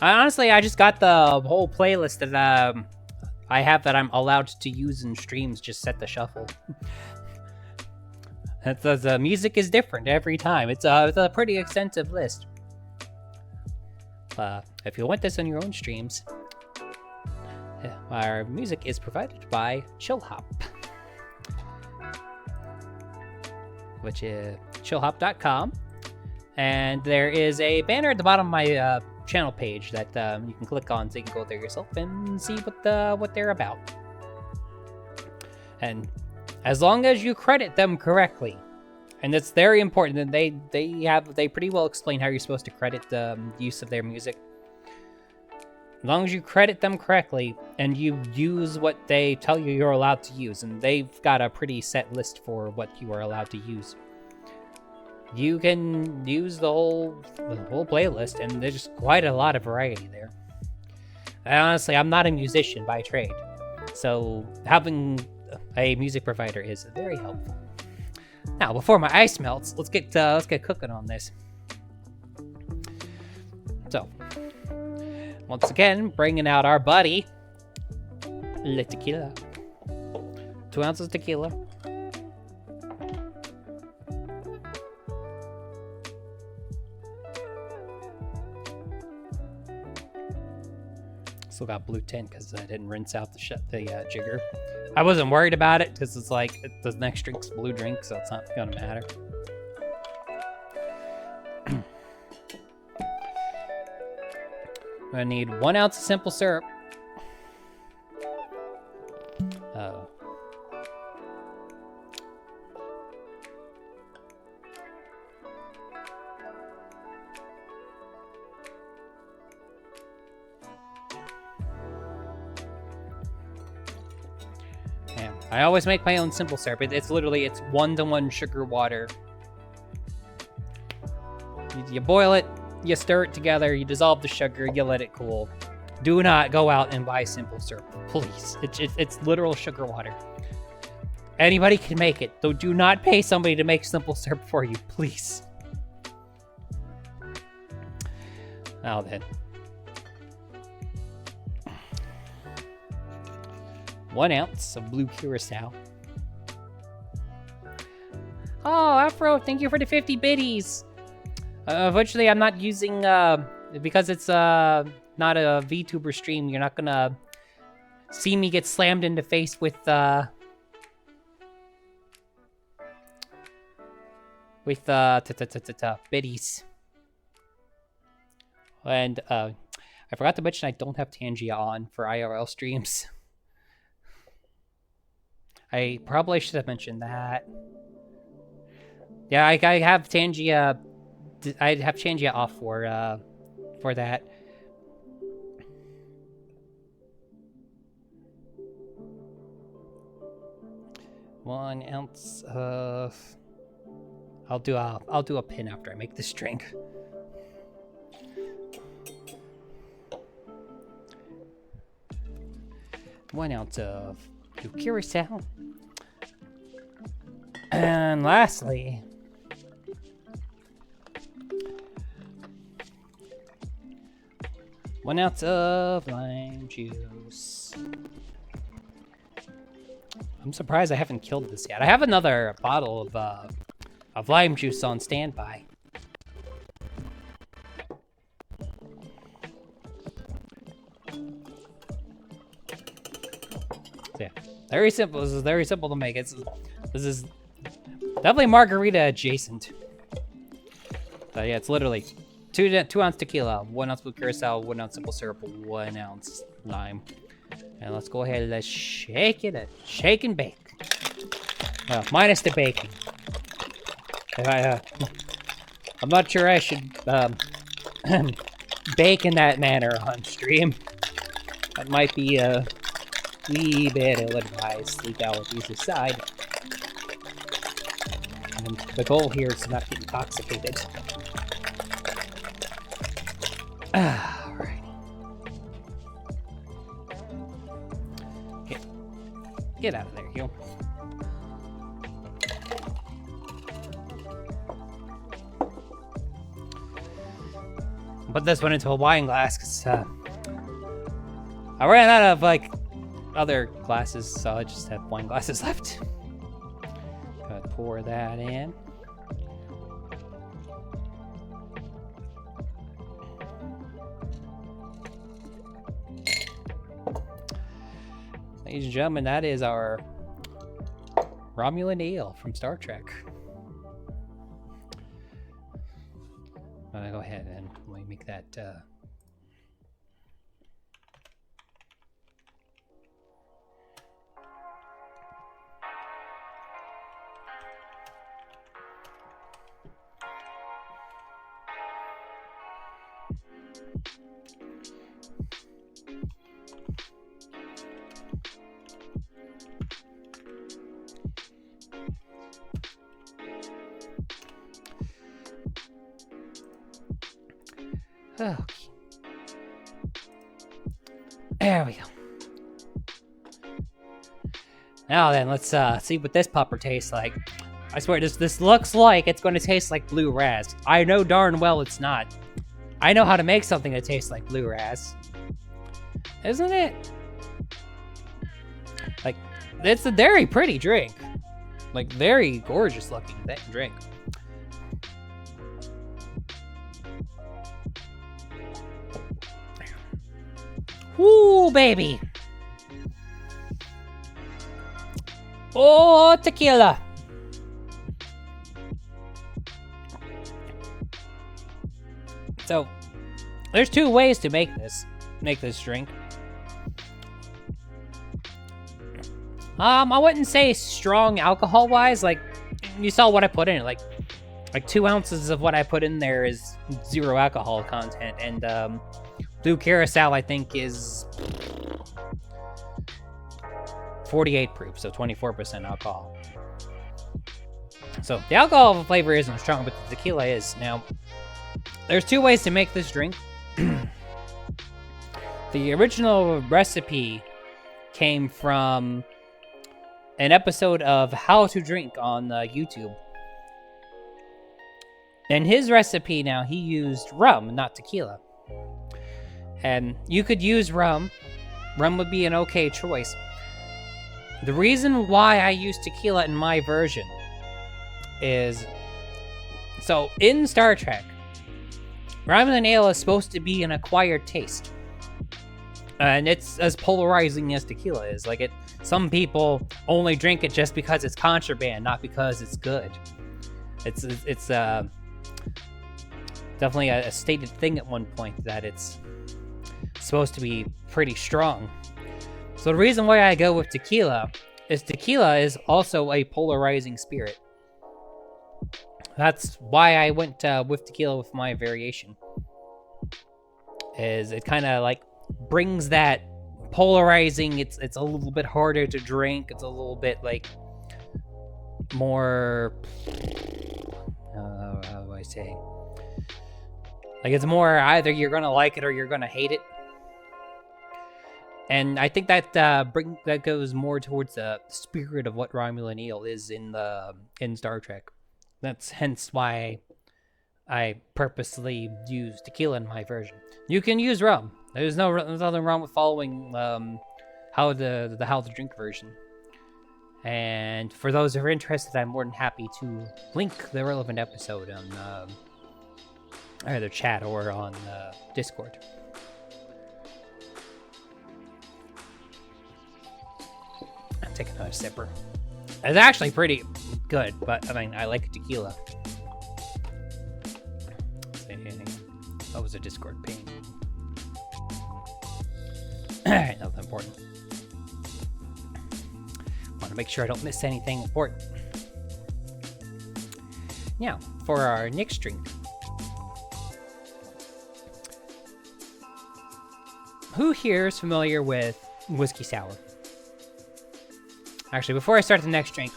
I just got the whole playlist that I have that I'm allowed to use in streams just set to shuffle. The music is different every time. It's a pretty extensive list. If you want this on your own streams, our music is provided by ChillHop, which is chillhop.com. And there is a banner at the bottom of my channel page that you can click on, so you can go there yourself and see what they're about. And as long as you credit them correctly, and it's very important, and they pretty well explain how you're supposed to credit the use of their music. As long as you credit them correctly and you use what they tell you you're allowed to use, and they've got a pretty set list for what you are allowed to use. You can use the whole playlist, and there's quite a lot of variety there. And honestly, I'm not a musician by trade, so having a music provider is very helpful. Now, before my ice melts, let's get cooking on this. So, once again, bringing out our buddy, the tequila. 2 ounces tequila. Still got blue tint because I didn't rinse out the jigger. I wasn't worried about it because it's like the next drink's blue drink, so it's not gonna matter. I'm gonna need 1 ounce of simple syrup. I always make my own simple syrup. It's literally 1-to-1 sugar water. You boil it, you stir it together, you dissolve the sugar, you let it cool. Do not go out and buy simple syrup, please. It's literal sugar water. Anybody can make it, though. Do not pay somebody to make simple syrup for you, please. Now then. 1 ounce of blue curacao. Oh, Afro, thank you for the 50 biddies. Unfortunately, I'm not using, because it's not a VTuber stream, you're not gonna see me get slammed in the face with biddies. And I forgot to mention I don't have Tangia on for IRL streams. I probably should have mentioned that. Yeah, I have Tangia. I have Tangia off for that. One ounce of. I'll do a pin after I make this drink. One ounce of blue curacao. And lastly, one ounce of lime juice. I'm surprised I haven't killed this yet. I have another bottle of lime juice on standby. So yeah, very simple. This is very simple to make. This is definitely margarita adjacent. But yeah, it's literally 2 ounce tequila, 1 ounce blue curacao, 1 ounce simple syrup, 1 ounce lime. And let's go ahead and let's shake it. Shake and bake. Minus the baking. I'm not sure I should bake in that manner on stream. That might be a wee bit ill-advised, legalities aside. And the goal here is to not get intoxicated. Alrighty. Get out of there, you. Put this one into a wine glass because I ran out of like other glasses, so I just have wine glasses left. Go ahead, pour that in. Ladies and gentlemen, that is our Romulan ale from Star Trek. I'm gonna go ahead and let me make that. Okay. There we go. Now then, let's see what this pupper tastes like. I swear, this looks like it's going to taste like blue raz. I know darn well it's not. I know how to make something that tastes like blue raz. Isn't it? Like, it's a very pretty drink. Like, very gorgeous looking drink. Woo, baby. Oh, tequila. So, there's 2 ways to make this drink. I wouldn't say strong alcohol-wise. Like, you saw what I put in it. Like 2 ounces of what I put in there is 0 alcohol content, and blue curacao, I think, is 48 proof, so 24% alcohol. So the alcohol flavor isn't strong, but the tequila is. Now, there's 2 ways to make this drink. The original recipe came from an episode of How to Drink on YouTube. And his recipe now, he used rum, not tequila. And you could use rum. Rum would be an okay choice. The reason why I use tequila in my version is... So, in Star Trek, Romulan ale is supposed to be an acquired taste. And it's as polarizing as tequila is. Like, some people only drink it just because it's contraband, not because it's good. definitely a stated thing at one point that it's supposed to be pretty strong. So the reason why I go with tequila is also a polarizing spirit. That's why I went with tequila with my variation. Is it kind of like brings that polarizing? It's a little bit harder to drink. It's a little bit like more. How do I say? Like it's more either you're gonna like it or you're gonna hate it. And I think that that goes more towards the spirit of what Romulan eel is in Star Trek. That's hence why I purposely use tequila in my version. You can use rum. There's nothing wrong with following how to drink version. And for those who are interested, I'm more than happy to link the relevant episode on either chat or on Discord. I'll take another sipper. It's actually pretty good, but I mean, I like tequila. That was a Discord ping. Alright, nothing important. Want to make sure I don't miss anything important. Now, for our next drink. Who here is familiar with whiskey sour? Actually, before I start the next drink,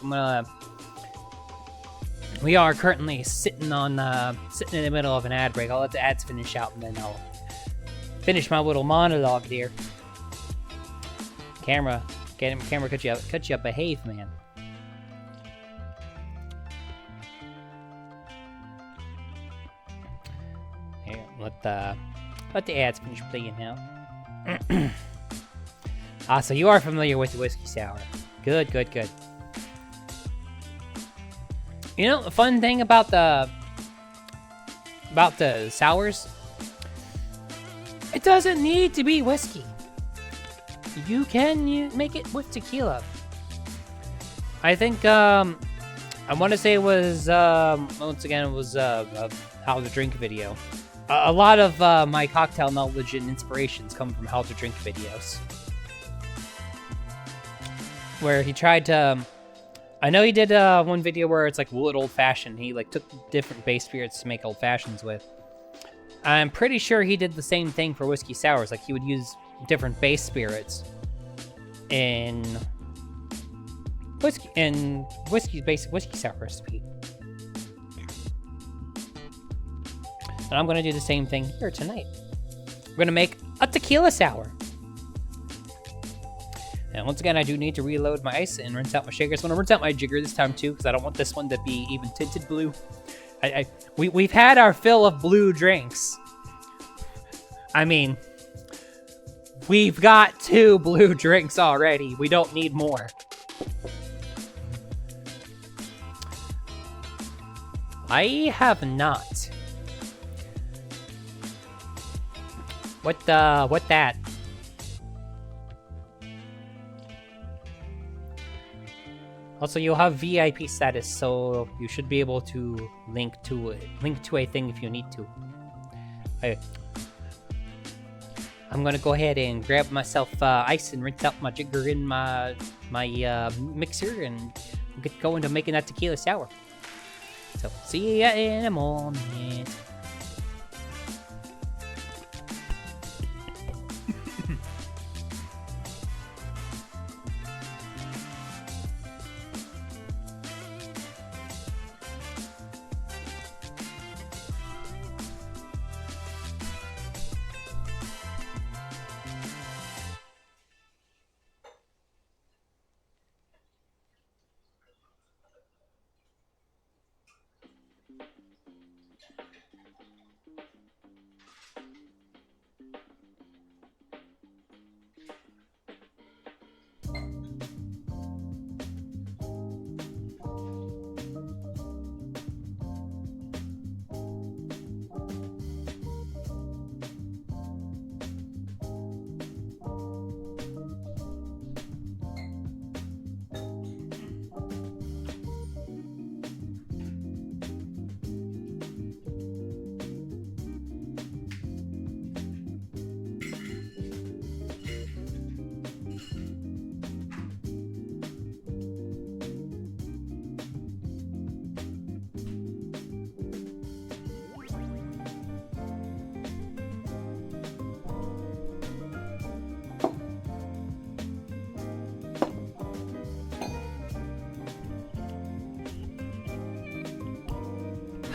we are currently sitting in the middle of an ad break. I'll let the ads finish out, and then I'll finish my little monologue here. Camera, cut you up, behave, man. Here, let the ads finish playing now. So you are familiar with the whiskey sour. Good. You know, the fun thing about the sours, it doesn't need to be whiskey. You can make it with tequila. I think, I want to say it was, once again, it was a How to Drink video. A lot of my cocktail knowledge and inspirations come from How to Drink videos. Where he tried to... I know he did one video where it's like wood old fashioned. He like took different base spirits to make old fashions with. I'm pretty sure he did the same thing for whiskey sours. Like he would use different base spirits in basic whiskey sour recipe. And I'm gonna do the same thing here tonight. We're gonna make a tequila sour. And once again, I do need to reload my ice and rinse out my shakers. I'm gonna rinse out my jigger this time too, because I don't want this one to be even tinted blue. We've had our fill of blue drinks. I mean, we've got 2 blue drinks already. We don't need more. I have not. What that? Also, you'll have VIP status, so you should be able to link to a thing if you need to. I'm gonna go ahead and grab myself ice and rinse out my jigger in my mixer and get going to making that tequila sour. So, see ya in a moment.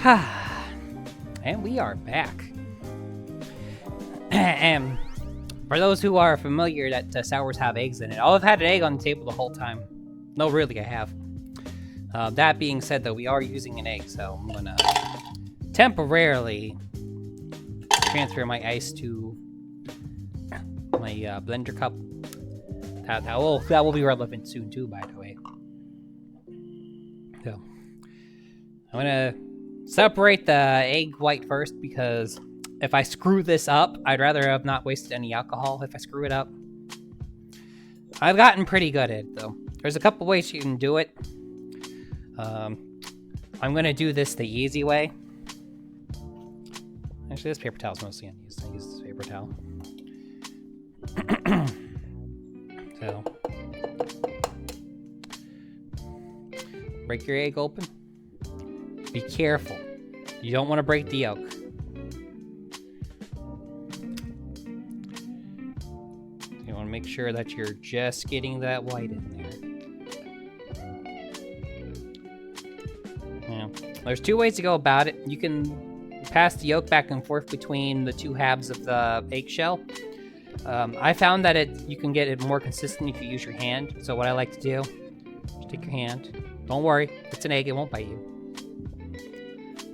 And we are back. And for those who are familiar that sours have eggs in it, I've had an egg on the table the whole time. No, really, I have. That being said, though, we are using an egg, so I'm gonna temporarily transfer my ice to my blender cup. That will be relevant soon too, by the way. So I'm gonna separate the egg white first, because if I screw this up, I'd rather have not wasted any alcohol if I screw it up. I've gotten pretty good at it, though. There's a couple ways you can do it. I'm gonna do this the easy way. Actually, this paper towel is mostly unused. I use this paper towel. So, break your egg open. Be careful. You don't want to break the yolk. You want to make sure that you're just getting that white in there. Yeah. There's two ways to go about it. You can pass the yolk back and forth between the two halves of the eggshell. I found that you can get it more consistent if you use your hand. So what I like to do, just take your hand. Don't worry, it's an egg, it won't bite you.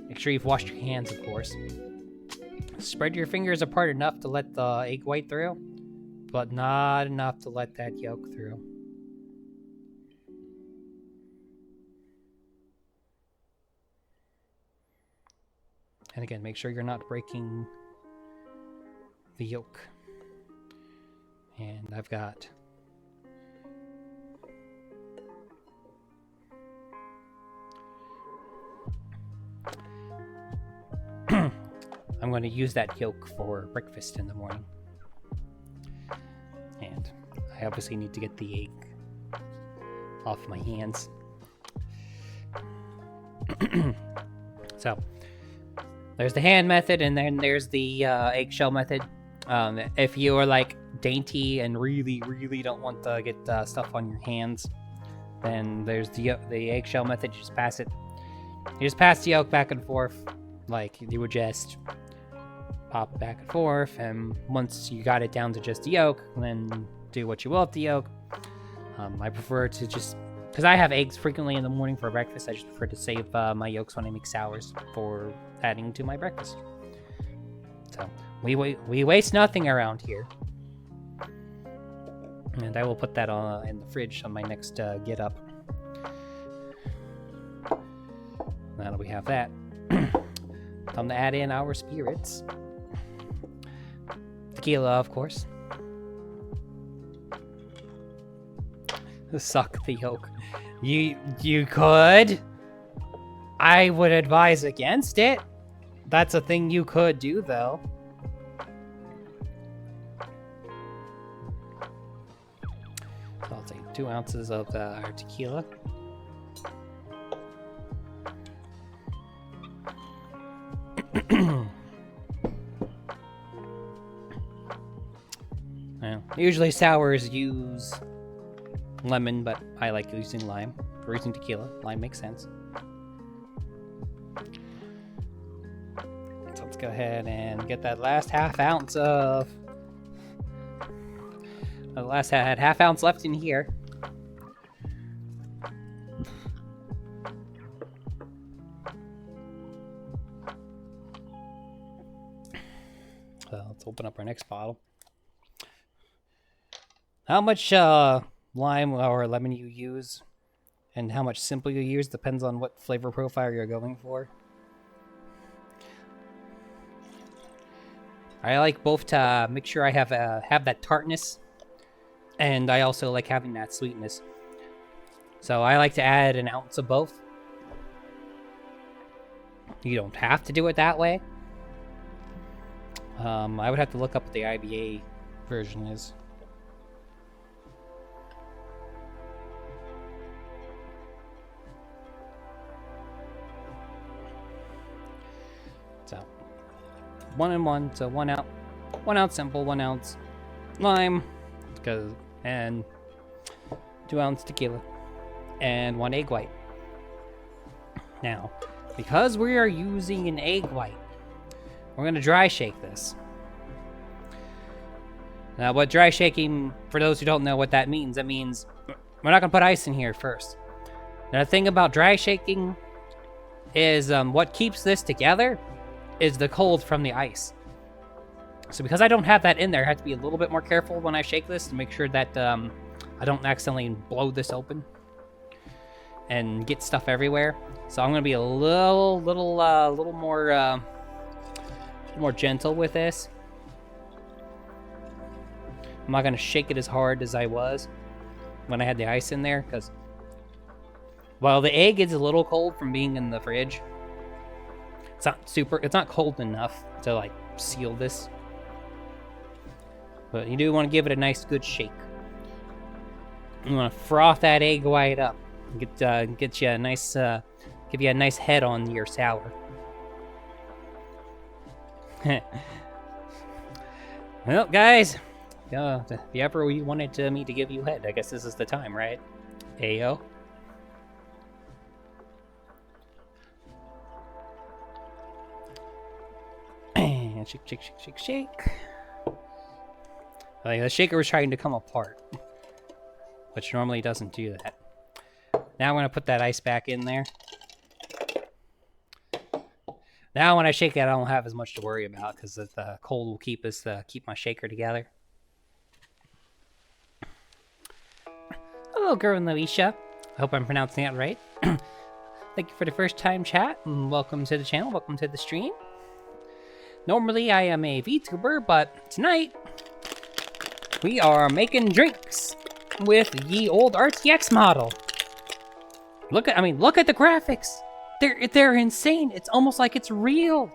Make sure you've washed your hands, of course. Spread your fingers apart enough to let the egg white through, but not enough to let that yolk through. And again, make sure you're not breaking the yolk. And I've got I'm going to use that yolk for breakfast in the morning. And I obviously need to get the egg off my hands. So, there's the hand method, and then there's the eggshell method. If you are like dainty and really don't want to get stuff on your hands, then there's the eggshell method. You just pass it. You just pass the yolk back and forth, like you would just pop it back and forth. And once you got it down to just the yolk, then do what you will with the yolk. I prefer to just, because I have eggs frequently in the morning for breakfast, I just prefer to save my yolks when I make sours for adding to my breakfast. So we waste nothing around here. And I will put that in the fridge on my next get up. Now that we have that, time to add in our spirits. Tequila, of course. Suck the yolk. You could. I would advise against it. That's a thing you could do, though. So I'll take 2 ounces of our tequila. Now, usually sours use lemon, but I like using lime. For using tequila, lime makes sense. So let's go ahead and get that last half ounce of... The last had half ounce left in here. So let's open up our next bottle. How much lime or lemon you use and how much simple you use depends on what flavor profile you're going for. I like both to make sure I have that tartness, and I also like having that sweetness. So I like to add an ounce of both. You don't have to do it that way. I would have to look up what the IBA version is. So 1 and 1, so 1 ounce simple, 1 ounce lime, and 2 ounce tequila, and 1 egg white. Now, because we are using an egg white, we're going to dry shake this. Now, what dry shaking, for those who don't know what that means we're not going to put ice in here first. Now, the thing about dry shaking is what keeps this together is the cold from the ice. So because I don't have that in there, I have to be a little bit more careful when I shake this to make sure that I don't accidentally blow this open and get stuff everywhere. So I'm gonna be a little more gentle with this. I'm not gonna shake it as hard as I was when I had the ice in there, because while the egg is a little cold from being in the fridge, it's not cold enough to like seal this. But you do want to give it a nice good shake. You want to froth that egg white up. Get you a nice give you a nice head on your sour. Well, guys, if you ever wanted me to give you head, I guess this is the time, right? Ayo. And shake, shake, shake, shake, shake. Like, the shaker was trying to come apart, which normally doesn't do that. Now I'm going to put that ice back in there. Now when I shake it, I don't have as much to worry about because the cold will keep my shaker together. Hello, girl Luisha. I hope I'm pronouncing that right. Thank you for the first time chat, and welcome to the channel. Welcome to the stream. Normally I am a VTuber, but tonight we are making drinks with the old RTX model. Look at the graphics. They're insane. It's almost like it's real.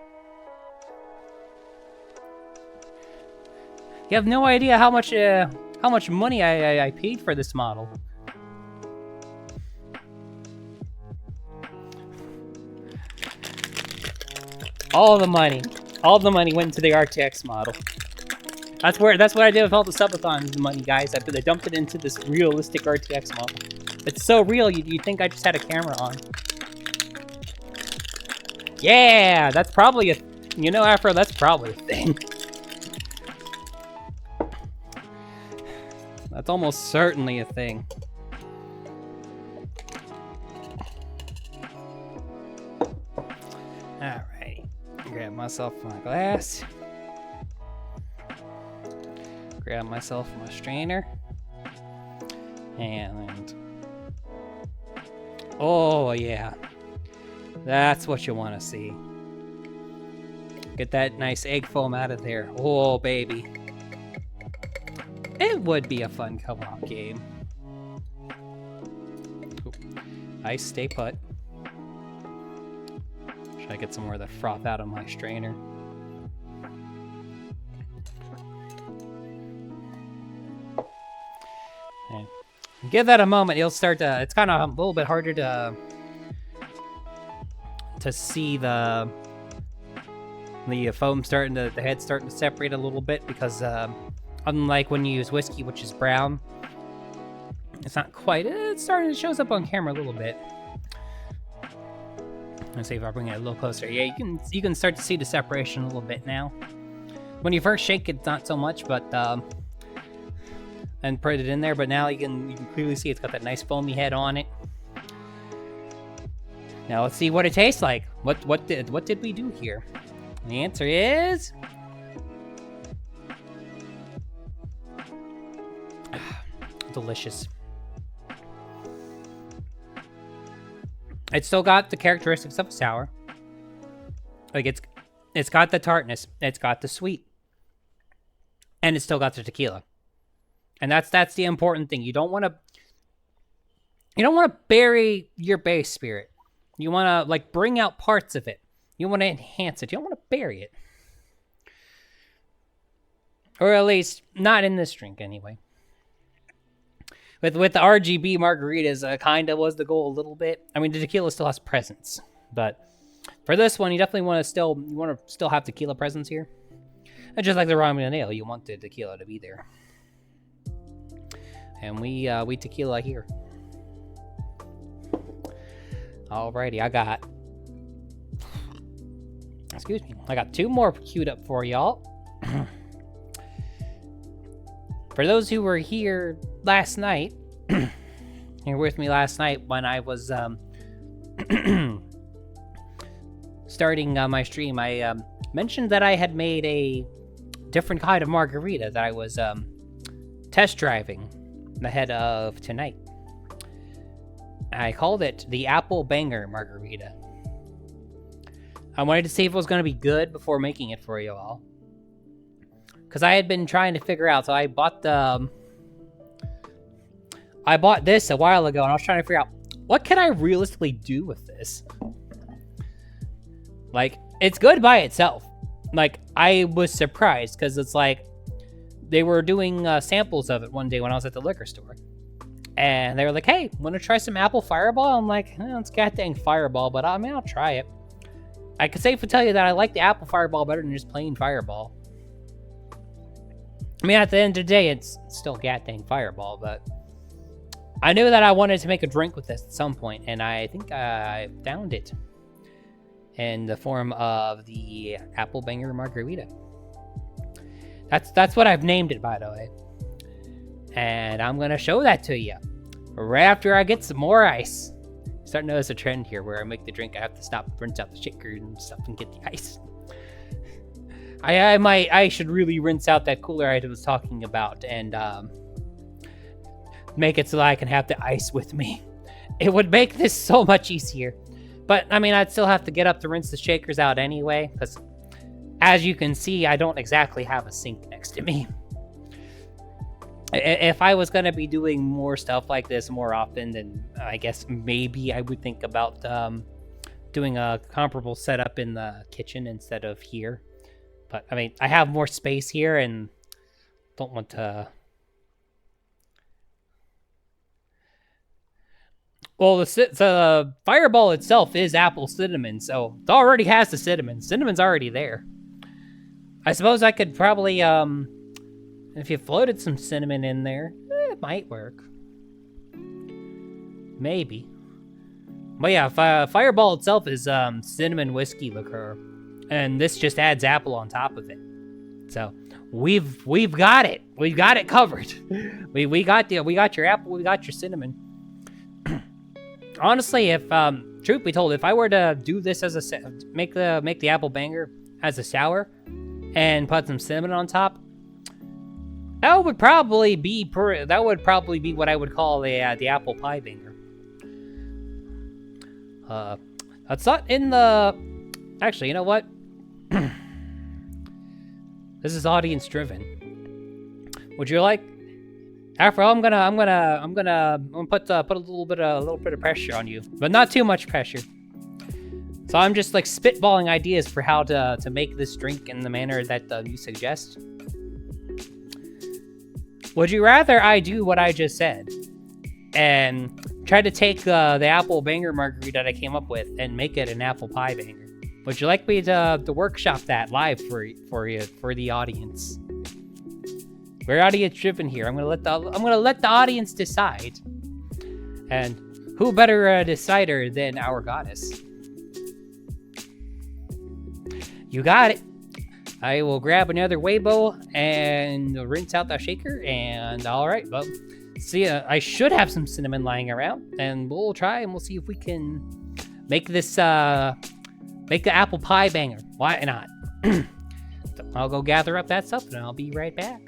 You have no idea how much money I paid for this model. All the money went into the RTX model. That's what I did with all the subathon money, guys. I dumped it into this realistic RTX model. It's so real, you'd think I just had a camera on. Yeah, that's probably Afro, that's probably a thing. That's almost certainly a thing. Alrighty. Grab myself my glass. Grab myself my strainer. And oh yeah. That's what you want to see. Get that nice egg foam out of there. Oh baby. It would be a fun co-op game. Ice, stay put. Should I get some more of the froth out of my strainer? And give that a moment. You'll start to. It's kind of a little bit harder to see the foam the head starting to separate a little bit because unlike when you use whiskey, which is brown, it's not quite. It shows up on camera a little bit. Let's see if I bring it a little closer. Yeah, you can start to see the separation a little bit now. When you first shake it, not so much, but and put it in there. But now you can clearly see it's got that nice foamy head on it. Now let's see what it tastes like. What did we do here? And the answer is delicious. It's still got the characteristics of a sour. Like it's got the tartness, it's got the sweet, and it's still got the tequila. And that's the important thing. You don't want to bury your base spirit. You want to like bring out parts of it. You want to enhance it. You don't want to bury it. Or at least not in this drink anyway. With the RGB margaritas, kind of was the goal a little bit. I mean, the tequila still has presence, but for this one, you definitely want to still have tequila presence here. And just like the ramen and ale, you want the tequila to be there. And we tequila here. Alrighty, I got Excuse me. I got 2 more queued up for y'all. For those who were here last night, you were with me last night when I was starting my stream, I mentioned that I had made a different kind of margarita that I was test driving ahead of tonight. I called it the Apple Banger Margarita. I wanted to see if it was going to be good before making it for you all. Because I had been trying to figure out, so I bought this a while ago, and I was trying to figure out, what can I realistically do with this? Like, it's good by itself. Like, I was surprised, because it's like, they were doing samples of it one day when I was at the liquor store. And they were like, hey, want to try some apple fireball? I'm like, it's goddamn fireball, but I mean, I'll try it. I can safely tell you that I like the apple fireball better than just plain fireball. I mean, at the end of the day, it's still goddamn fireball, but I knew that I wanted to make a drink with this at some point, and I think I found it in the form of the Apple Banger Margarita. That's what I've named it, by the way. And I'm going to show that to you right after I get some more ice. Starting to notice a trend here where I make the drink, I have to stop, rinse out the shaker and stuff, and get the ice. I should really rinse out that cooler I was talking about and make it so that I can have the ice with me. It would make this so much easier. But, I mean, I'd still have to get up to rinse the shakers out anyway, because as you can see, I don't exactly have a sink next to me. If I was going to be doing more stuff like this more often, then I guess maybe I would think about doing a comparable setup in the kitchen instead of here. But, I mean, I have more space here and don't want to... Well, the fireball itself is apple cinnamon, so it already has the cinnamon. Cinnamon's already there. I suppose I could probably, if you floated some cinnamon in there, it might work. Maybe. But yeah, fireball itself is cinnamon whiskey liqueur, and this just adds apple on top of it. So we've got it. We've got it covered. we got your apple. We got your cinnamon. Honestly, if truth be told, if I were to do this as make the apple banger as a sour and put some cinnamon on top, that would probably be what I would call the apple pie banger. That's not in the. Actually, you know what? This is audience driven. Would you like? After all, I'm gonna put a little bit of pressure on you, but not too much pressure. So I'm just like spitballing ideas for how to make this drink in the manner that you suggest. Would you rather I do what I just said and try to take the apple banger margarita that I came up with and make it an apple pie banger? Would you like me to workshop that live for you for the audience? We're audience driven here. I'm gonna let the audience decide, and who better decider than our goddess? You got it. I will grab another Weibo and rinse out the shaker. And all right, well, see, I should have some cinnamon lying around, and we'll try and we'll see if we can make this make the apple pie banger. Why not? So I'll go gather up that stuff, and I'll be right back.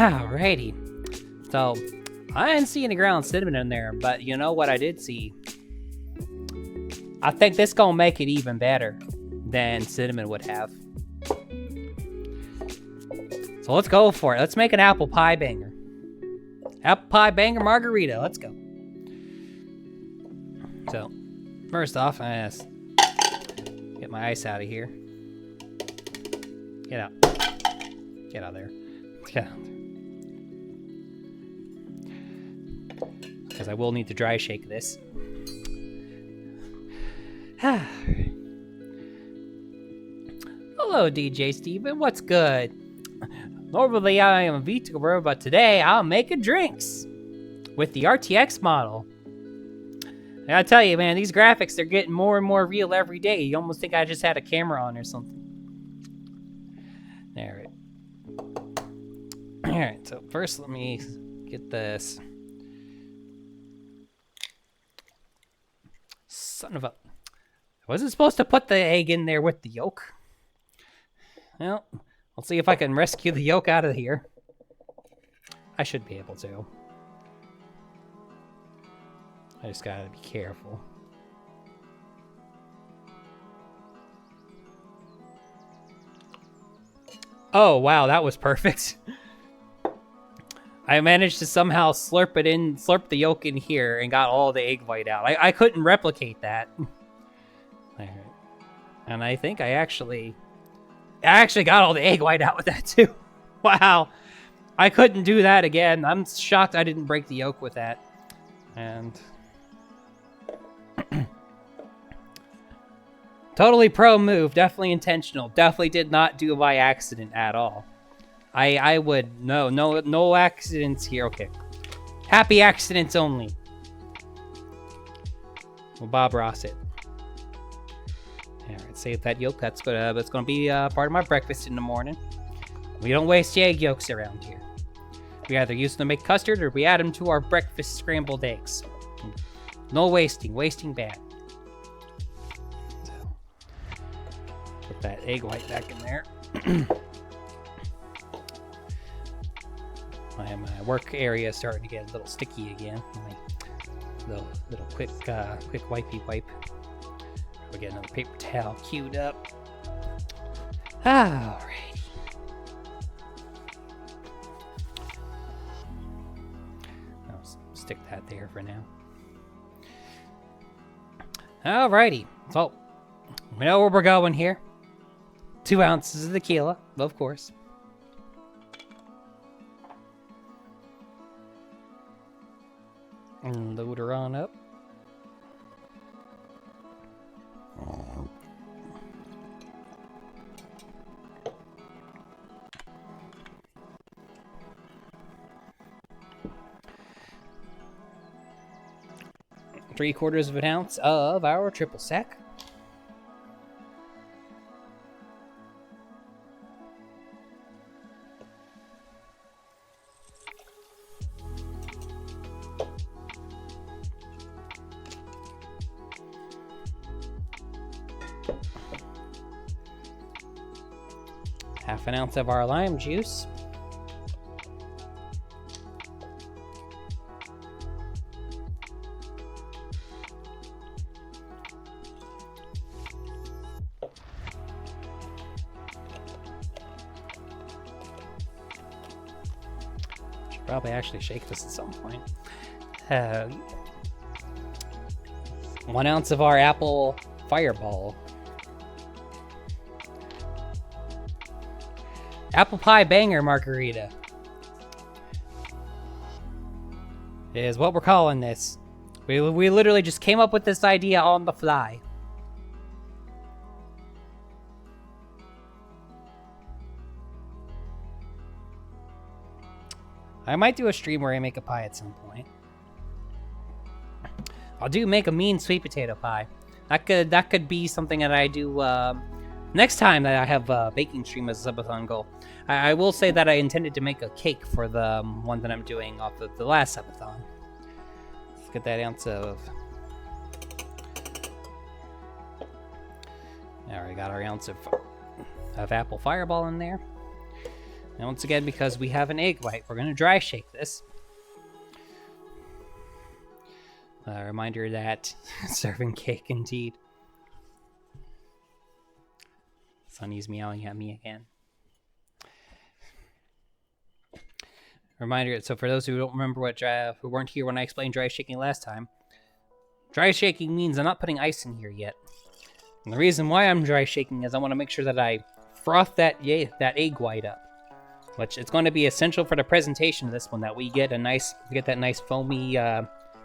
Alrighty. So, I didn't see any ground cinnamon in there, but you know what I did see? I think this gonna make it even better than cinnamon would have. So let's go for it. Let's make an apple pie banger. Apple pie banger margarita. Let's go. So, first off, I just get my ice out of here. Get out. Get out of there. Get out. Because I will need to dry shake this. Hello, DJ Steven. What's good? Normally, I am a VTuber, but today I'm making drinks with the RTX model. I gotta tell you, man, these graphics, they're getting more and more real every day. You almost think I just had a camera on or something. Alright. Alright, so first let me get this. Son of a... I wasn't supposed to put the egg in there with the yolk. Well, I'll see if I can rescue the yolk out of here. I should be able to. I just gotta be careful. Oh, wow, that was perfect. I managed to somehow slurp the yolk in here and got all the egg white out. I couldn't replicate that. And I think I actually got all the egg white out with that too. Wow. I couldn't do that again. I'm shocked I didn't break the yolk with that. And totally pro move, definitely intentional. Definitely did not do it by accident at all. I would no accidents here. Okay. Happy accidents only. Well, Bob Ross it. Alright, save that yolk. That's gonna be part of my breakfast in the morning. We don't waste egg yolks around here. We either use them to make custard or we add them to our breakfast scrambled eggs. No wasting. Wasting bad. So, put that egg white back in there. My work area is starting to get a little sticky again. Little quick wipey wipe. We get another paper towel queued up. Alrighty. I'll stick that there for now. Alrighty. So, we know where we're going here. 2 ounces of tequila, of course. And load her on up. Three-quarters of an ounce of our triple sec. Half an ounce of our lime juice. Should probably actually shake this at some point. 1 ounce of our apple fireball. Apple pie banger margarita is what we're calling this. We literally just came up with this idea on the fly. I might do a stream where I make a pie at some point. I'll make a mean sweet potato pie. That could be something that I do next time that I have a baking stream as a subathon goal. I will say that I intended to make a cake for the one that I'm doing off of the last subathon. Let's get that ounce of... Alright, got our ounce of apple fireball in there. And once again, because we have an egg white, we're going to dry shake this. A reminder that serving cake indeed. Sunny's meowing at me again. Reminder, so for those who don't remember who weren't here when I explained dry shaking last time, dry shaking means I'm not putting ice in here yet. And the reason why I'm dry shaking is I want to make sure that I froth that egg white up. Which it's going to be essential for the presentation of this one, that we get that nice foamy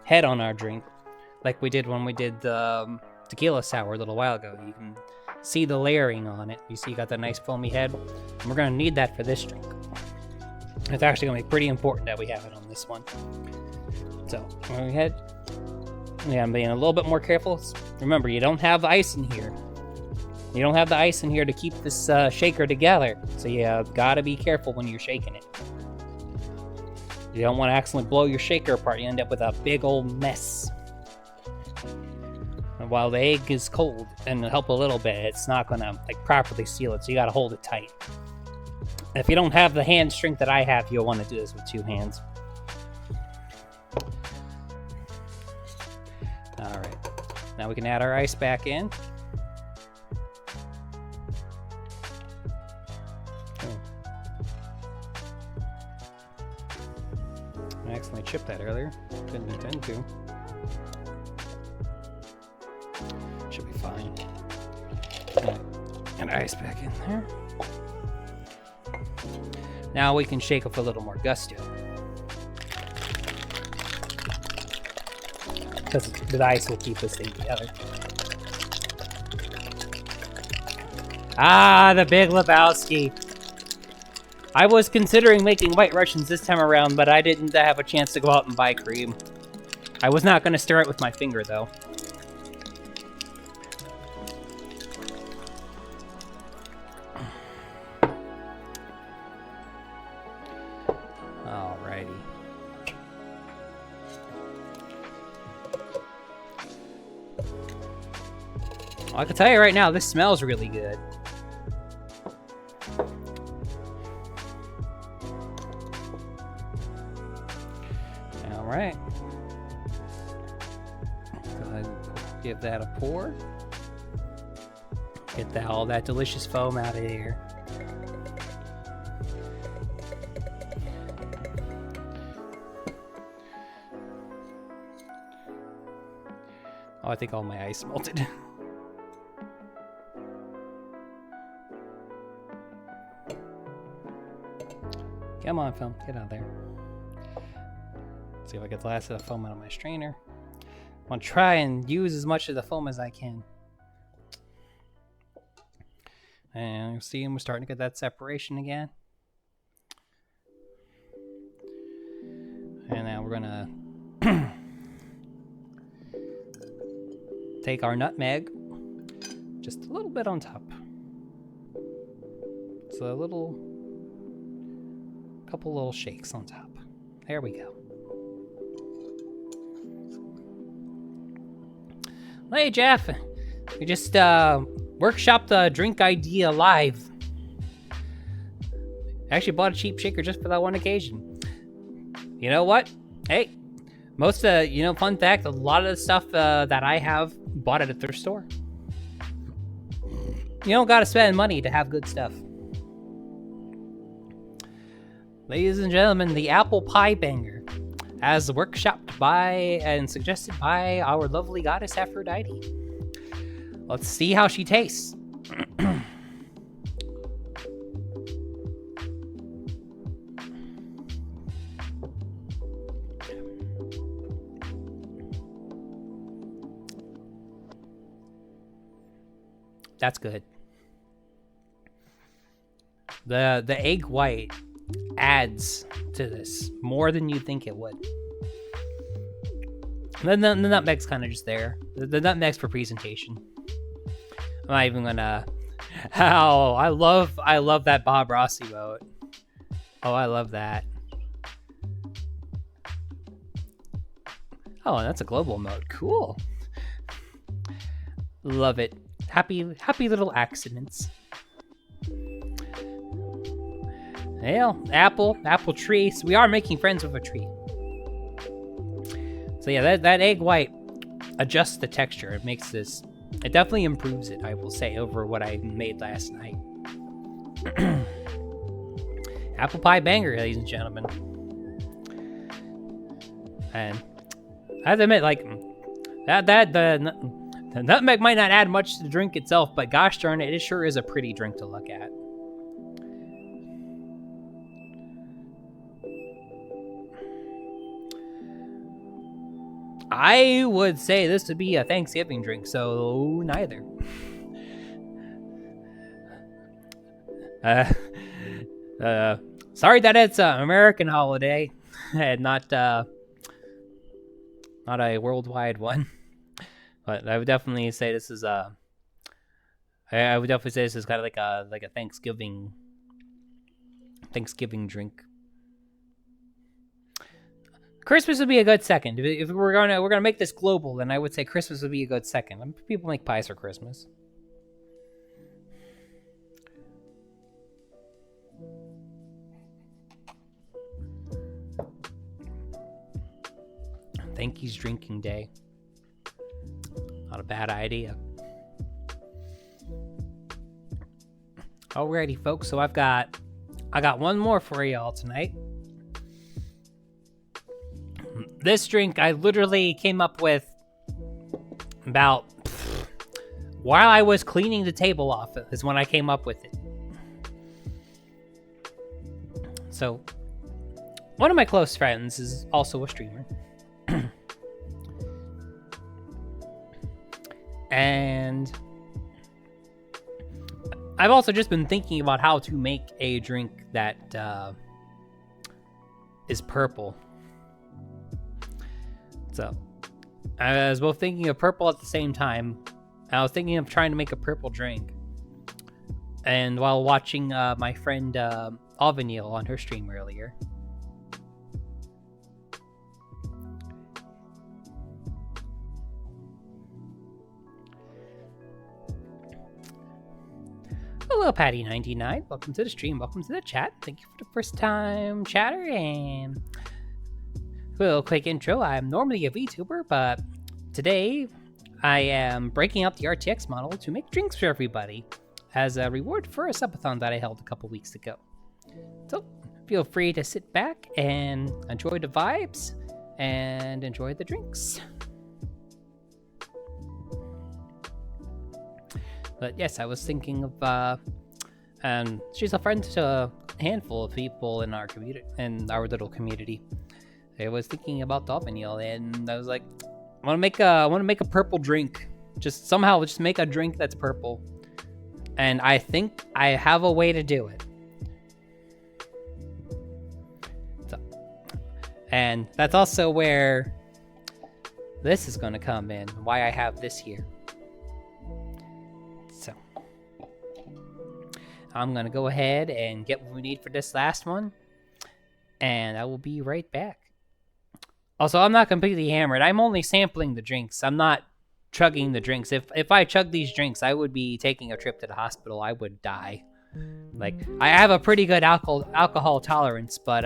head on our drink, like we did when we did the tequila sour a little while ago. You can see the layering on it. You see, you got that nice foamy head. And we're going to need that for this drink. It's actually going to be pretty important that we have it on this one. So, go ahead. Yeah, I'm being a little bit more careful. Remember, you don't have ice in here. You don't have the ice in here to keep this shaker together. So you gotta be careful when you're shaking it. You don't want to accidentally blow your shaker apart. You end up with a big old mess. And while the egg is cold and it'll help a little bit, it's not gonna properly seal it. So you gotta hold it tight. If you don't have the hand strength that I have, you'll want to do this with 2 hands. Alright. Now we can add our ice back in. I accidentally chipped that earlier. Didn't intend to. Should be fine. And ice back in there. Now we can shake with a little more gusto. Because the ice will keep this thing together. Ah, the Big Lebowski. I was considering making White Russians this time around, but I didn't have a chance to go out and buy cream. I was not going to stir it with my finger, though. Alrighty. Well, I can tell you right now, this smells really good. Alright. Go ahead and give that a pour. Get all that delicious foam out of here. Oh, I think all my ice melted. Come on, foam. Get out of there. See if I get the last of the foam out of my strainer. I want to try and use as much of the foam as I can. And you see, we're starting to get that separation again. And now we're gonna take our nutmeg, just a little bit on top. It's a couple little shakes on top. There we go. Hey, Jeff. We just workshopped a drink idea live. I actually bought a cheap shaker just for that one occasion. You know what? Hey, most fun fact, a lot of the stuff that I have bought at a thrift store. You don't gotta spend money to have good stuff. Ladies and gentlemen, the apple pie banger, as workshopped by and suggested by our lovely goddess Aphrodite. Let's see how she tastes. That's good. The egg white adds to this more than you think it would. The nutmeg's kind of just there. The nutmeg's for presentation. I'm not even gonna. Oh, I love that Bob Ross emote. Oh, I love that. Oh, that's a global emote. Cool. Love it. Happy little accidents. Well, apple tree. So we are making friends with a tree. So yeah, that egg white adjusts the texture. It makes this. It definitely improves it, I will say, over what I made last night. Apple pie banger, ladies and gentlemen. And I have to admit, like the nutmeg might not add much to the drink itself, but gosh darn it, it sure is a pretty drink to look at. I would say this would be a Thanksgiving drink, so neither. Sorry that it's an American holiday and not a worldwide one. But I would definitely say this is I would definitely say this is kind of like a Thanksgiving drink. Christmas would be a good second. If we're gonna make this global, then I would say Christmas would be a good second. People make pies for Christmas. Thanky's drinking day. Not a bad idea. Alrighty, folks. So I got one more for y'all tonight. This drink I literally came up with about while I was cleaning the table off is when I came up with it. So one of my close friends is also a streamer. And I've also just been thinking about how to make a drink that is purple. So I was both thinking of purple at the same time. I was thinking of trying to make a purple drink. And while watching my friend Alvanil on her stream earlier. Hello, Patty99. Welcome to the stream. Welcome to the chat. Thank you for the first time chatter. And a little quick intro. I'm normally a VTuber, but today I am breaking out the RTX model to make drinks for everybody as a reward for a subathon that I held a couple weeks ago. So feel free to sit back and enjoy the vibes and enjoy the drinks. But yes, I was thinking of, and she's a friend to a handful of people in our community, in our little community. I was thinking about Dolphinil, and I was like, I want to make a purple drink. Just make a drink that's purple. And I think I have a way to do it. So, and that's also where this is going to come in. Why I have this here. So I'm going to go ahead and get what we need for this last one. And I will be right back. Also, I'm not completely hammered. I'm only sampling the drinks. I'm not chugging the drinks. If I chug these drinks, I would be taking a trip to the hospital. I would die. Like, I have a pretty good alcohol tolerance, but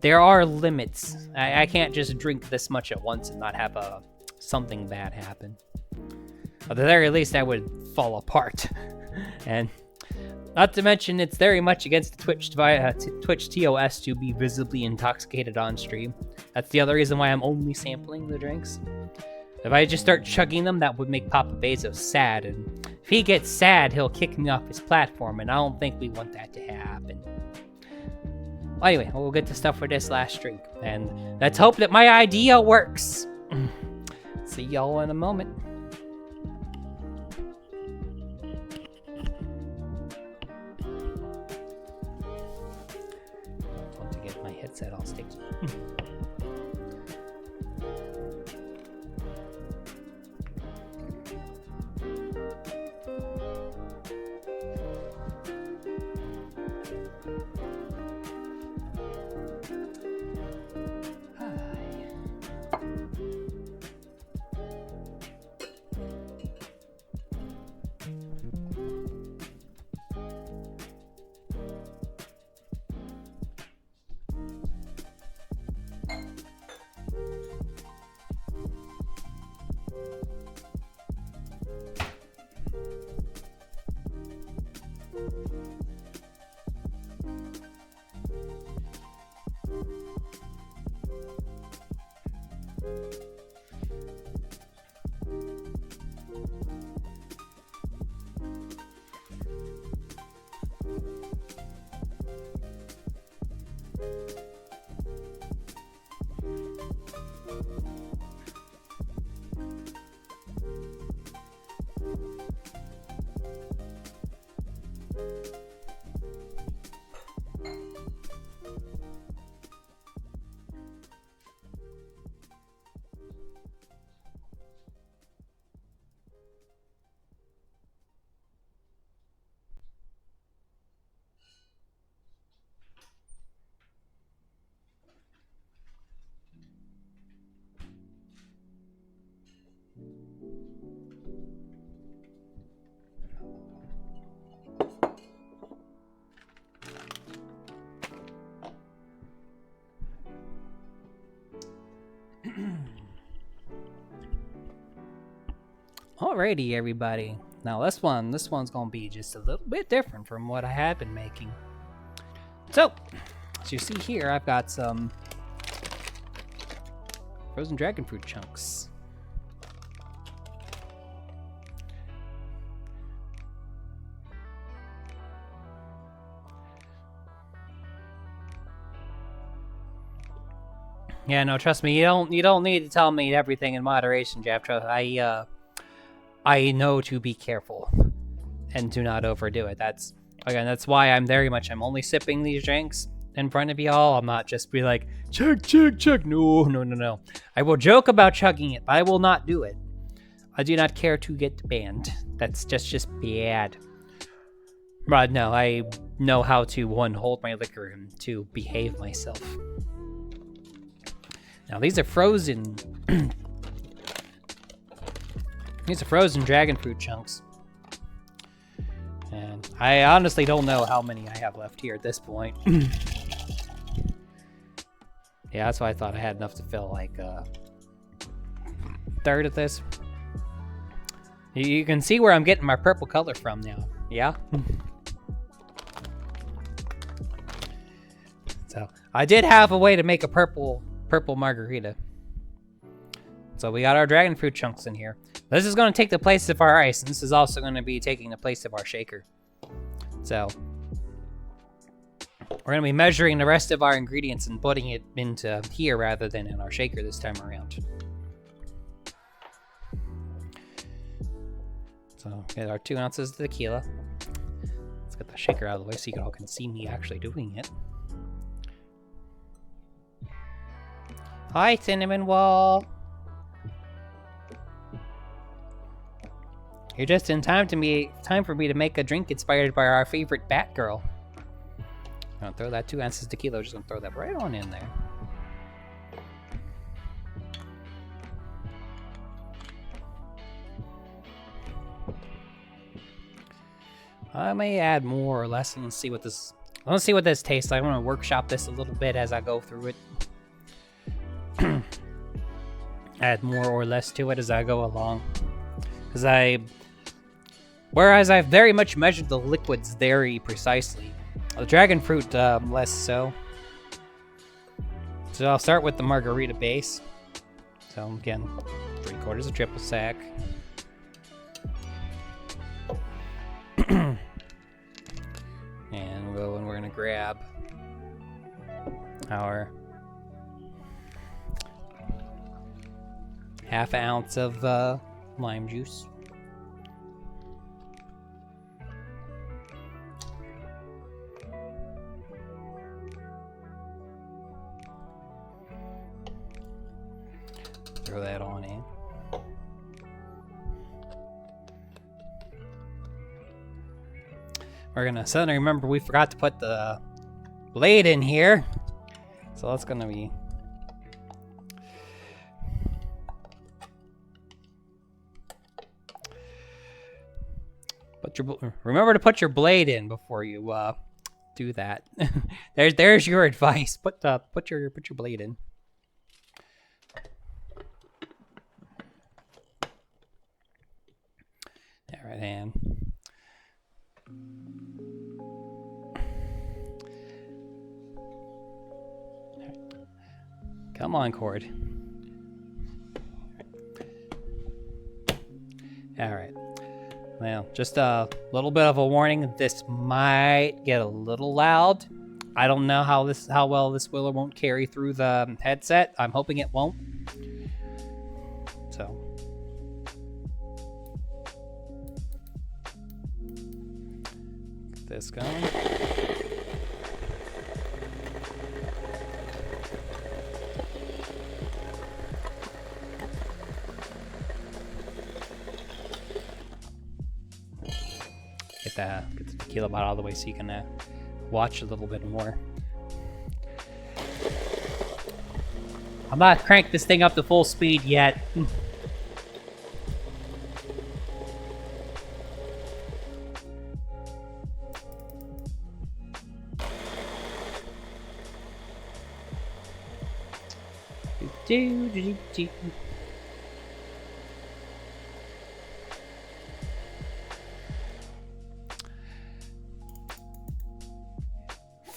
there are limits. I can't just drink this much at once and not have something bad happen. At the very least, I would fall apart. And not to mention, it's very much against the Twitch TOS to be visibly intoxicated on stream. That's the other reason why I'm only sampling the drinks. If I just start chugging them, that would make Papa Bezos sad, and if he gets sad, he'll kick me off his platform, and I don't think we want that to happen. Well, anyway, we'll get to stuff for this last drink, and let's hope that my idea works. See y'all in a moment. Headset all sticky. Alrighty, everybody. Now this one's gonna be just a little bit different from what I had been making. So, as you see here, I've got some frozen dragon fruit chunks. Yeah, no, trust me, you don't need to tell me everything in moderation, Jeff. I know to be careful and to not overdo it. That's why I'm only sipping these drinks in front of y'all. I'm not just be like, chug, chug, chug. No. I will joke about chugging it, but I will not do it. I do not care to get banned. That's just bad. But no, I know how to, one, hold my liquor and two, behave myself. Now these are frozen. These are frozen dragon fruit chunks. And I honestly don't know how many I have left here at this point. Yeah, that's why I thought I had enough to fill like a third of this. You can see where I'm getting my purple color from now. Yeah? So, I did have a way to make a purple margarita. So we got our dragon fruit chunks in here. This is going to take the place of our ice, and this is also going to be taking the place of our shaker. So, we're going to be measuring the rest of our ingredients and putting it into here rather than in our shaker this time around. So, get our 2 ounces of tequila. Let's get the shaker out of the way so you all can see me actually doing it. Hi, Cinnamon Wall. You're just in time for me to make a drink inspired by our favorite Batgirl. I'm gonna throw that 2 ounces of tequila. I'm just gonna throw that right on in there. I may add more or less. Let's see what this tastes like. I'm gonna workshop this a little bit as I go through it. Add more or less to it as I go along. Whereas I've very much measured the liquids very precisely. The dragon fruit, less so. So I'll start with the margarita base. So again, 3/4 of triple sec. And we're gonna grab our half ounce of lime juice. Throw that on in. We're gonna suddenly remember we forgot to put the blade in here. So that's gonna be remember to put your blade in before you do that. there's your advice. Put your blade in. All right, and come on, cord. All right. Well, just a little bit of a warning. This might get a little loud. I don't know how well this will or won't carry through the headset. I'm hoping it won't. So, get this going. Get the tequila bottle out of the way so you can watch a little bit more. I'm not cranked this thing up to full speed yet.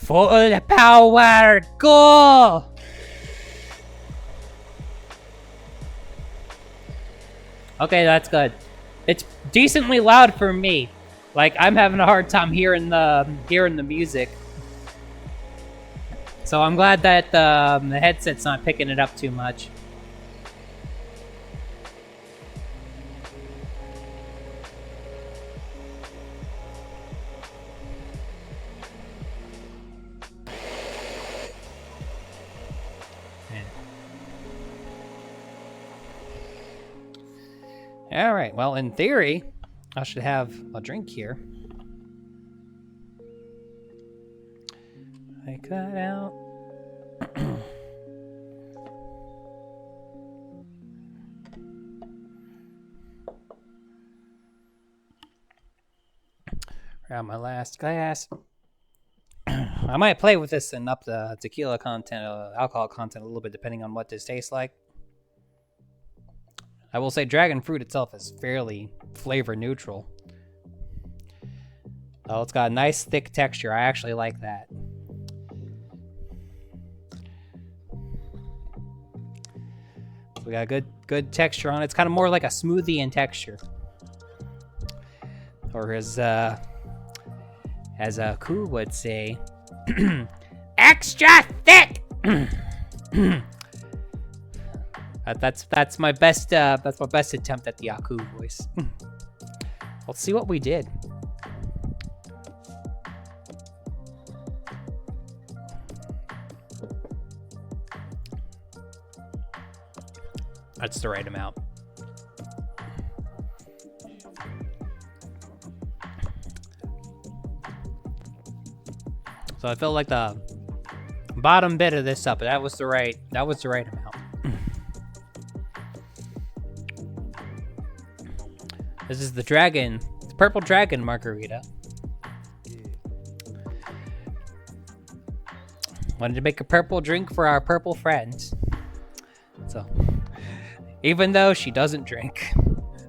Full power, go! Okay, that's good. It's decently loud for me. Like, I'm having a hard time hearing the music. So I'm glad that the headset's not picking it up too much. All right, well, in theory, I should have a drink here. Take that out. Grab my last glass. I might play with this and up the tequila content, alcohol content a little bit, depending on what this tastes like. I will say dragon fruit itself is fairly flavor neutral. Oh, it's got a nice thick texture. I actually like that. We got a good texture on it. It's kind of more like a smoothie in texture. Or as Ku would say, extra thick. That's my best attempt at the Aku voice. Let's see what we did. That's the right amount. So I felt like the bottom bit of this up, but that was the right amount. This is the purple dragon margarita. Wanted to make a purple drink for our purple friends. So, even though she doesn't drink,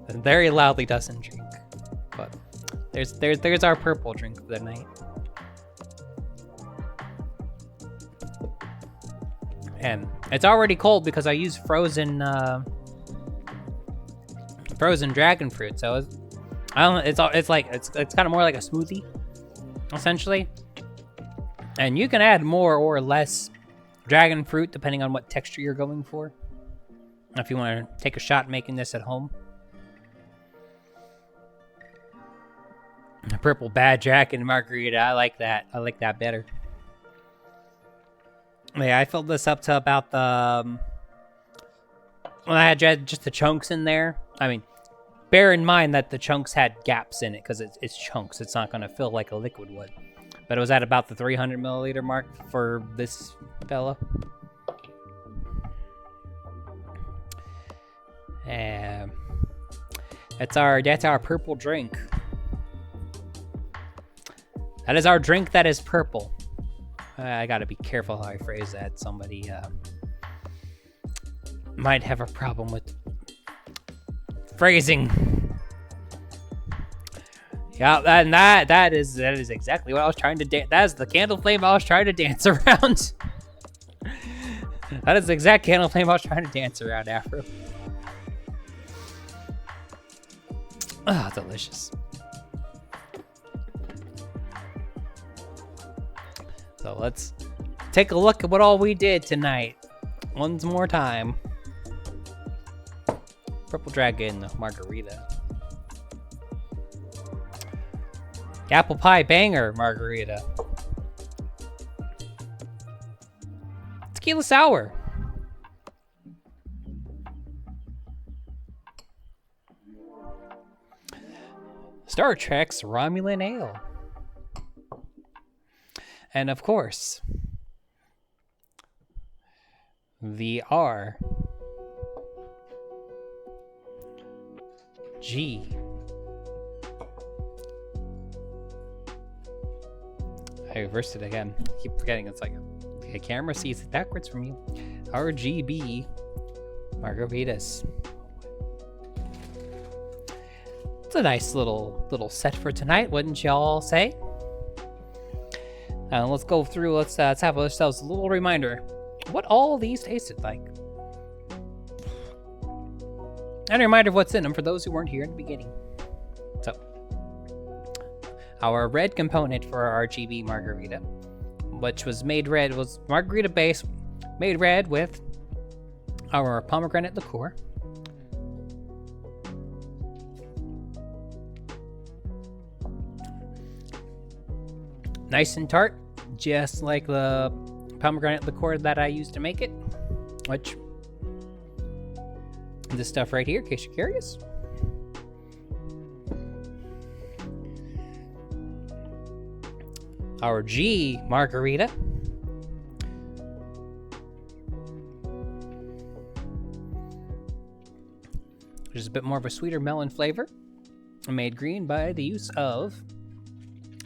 and very loudly doesn't drink, but there's our purple drink for the night. And it's already cold because I use frozen dragon fruit, so I don't know, it's kind of more like a smoothie, essentially. And you can add more or less dragon fruit depending on what texture you're going for. If you want to take a shot making this at home. A purple bad dragon margarita, I like that. I like that better. Yeah, I filled this up to about the when I had just the chunks in there. I mean, bear in mind that the chunks had gaps in it because it's chunks. It's not going to fill like a liquid would. But it was at about the 300 milliliter mark for this fella. And that's our purple drink. That is our drink that is purple. I gotta be careful how I phrase that. Somebody might have a problem with phrasing. Yeah, and that is exactly what I was trying to dance. That is the candle flame I was trying to dance around. That is the exact candle flame I was trying to dance around, Afro. Ah, delicious. So let's take a look at what all we did tonight. Once more time. Purple Dragon margarita. Apple Pie Banger margarita. Tequila Sour. Star Trek's Romulan Ale. And of course, the RG. I reversed it again. I keep forgetting it's like the camera sees it backwards from you. RGB margaritas. It's a nice little set for tonight, wouldn't y'all say? Let's go through, let's have ourselves a little reminder what all these tasted like. And a reminder of what's in them for those who weren't here in the beginning. So, our red component for our RGB margarita, which was made red, was margarita base, made red with our pomegranate liqueur. Nice and tart, just like the pomegranate liqueur that I used to make it, which this stuff right here, in case you're curious. Our G margarita. Which is a bit more of a sweeter melon flavor. Made green by the use of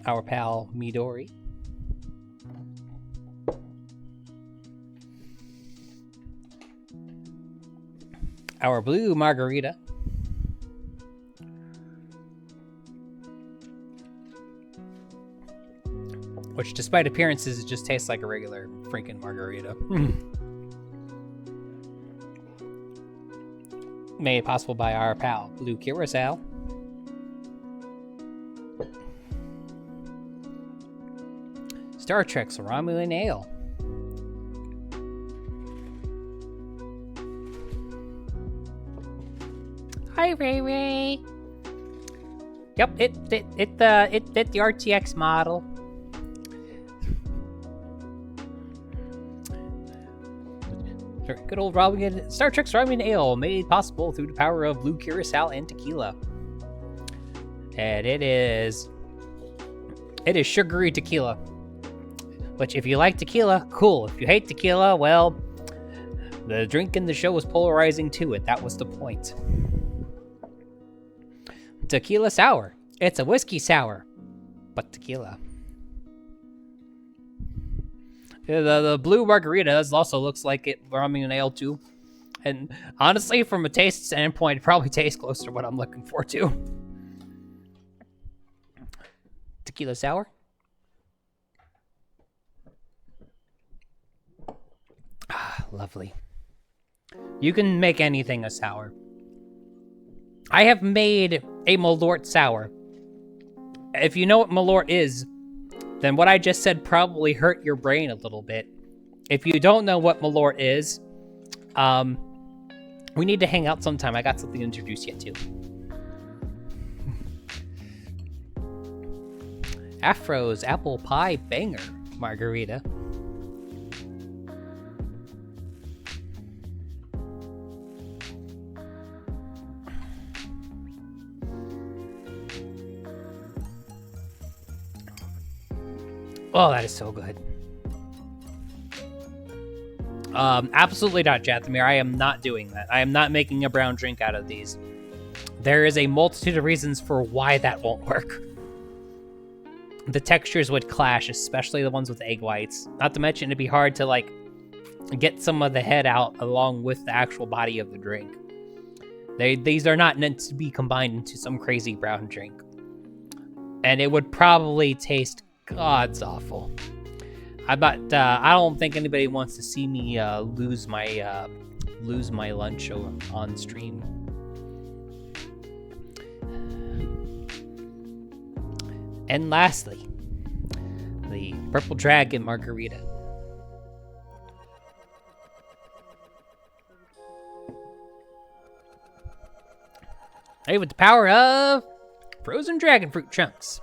our pal Midori. Our blue margarita. Which, despite appearances, it just tastes like a regular freaking margarita. Made possible by our pal Blue Curacao. Star Trek's Romulan Ale. Hi, Ray Ray. Yep, it fit the RTX model. Good old Star Trek's Romulan Ale, made possible through the power of blue curacao and tequila. And it is sugary tequila. Which, if you like tequila, cool. If you hate tequila, well, the drink in the show was polarizing to it. That was the point. Tequila sour. It's a whiskey sour, but tequila. The blue margarita also looks like it Romulan Ale too. And honestly, from a taste standpoint, it probably tastes closer to what I'm looking for too. Tequila sour. Ah, lovely. You can make anything a sour. I have made a Malort sour. If you know what Malort is, then what I just said probably hurt your brain a little bit. If you don't know what Malort is, we need to hang out sometime. I got something to introduce you to. Afro's Apple Pie Banger Margarita. Oh, that is so good. Absolutely not, Jathmir. I am not doing that. I am not making a brown drink out of these. There is a multitude of reasons for why that won't work. The textures would clash, especially the ones with egg whites. Not to mention, it'd be hard to, like, get some of the head out along with the actual body of the drink. These are not meant to be combined into some crazy brown drink. And it would probably taste God's awful. I don't think anybody wants to see me lose my lunch on stream. And lastly, the Purple Dragon Margarita. Hey, with the power of frozen dragon fruit chunks.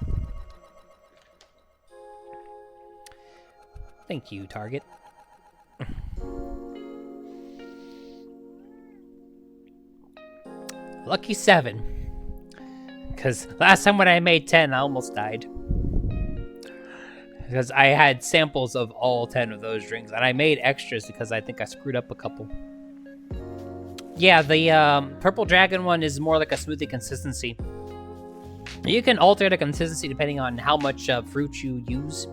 Thank you, Target. Lucky 7. Because last time when I made 10, I almost died. Because I had samples of all 10 of those drinks. And I made extras because I think I screwed up a couple. Yeah, the Purple Dragon one is more like a smoothie consistency. You can alter the consistency depending on how much fruit you use.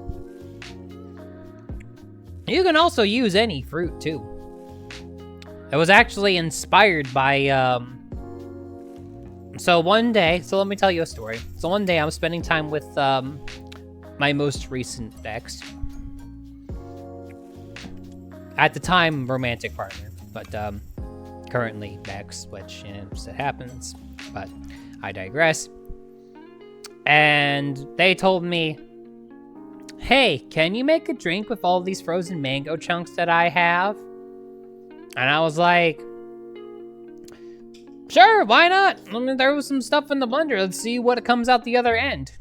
You can also use any fruit, too. It was actually inspired by, so let me tell you a story. So one day I was spending time with my most recent ex. At the time, romantic partner, but currently ex, which it happens, but I digress. And they told me, hey, can you make a drink with all these frozen mango chunks that I have? And I was like, sure, why not? Let me throw some stuff in the blender. Let's see what comes out the other end.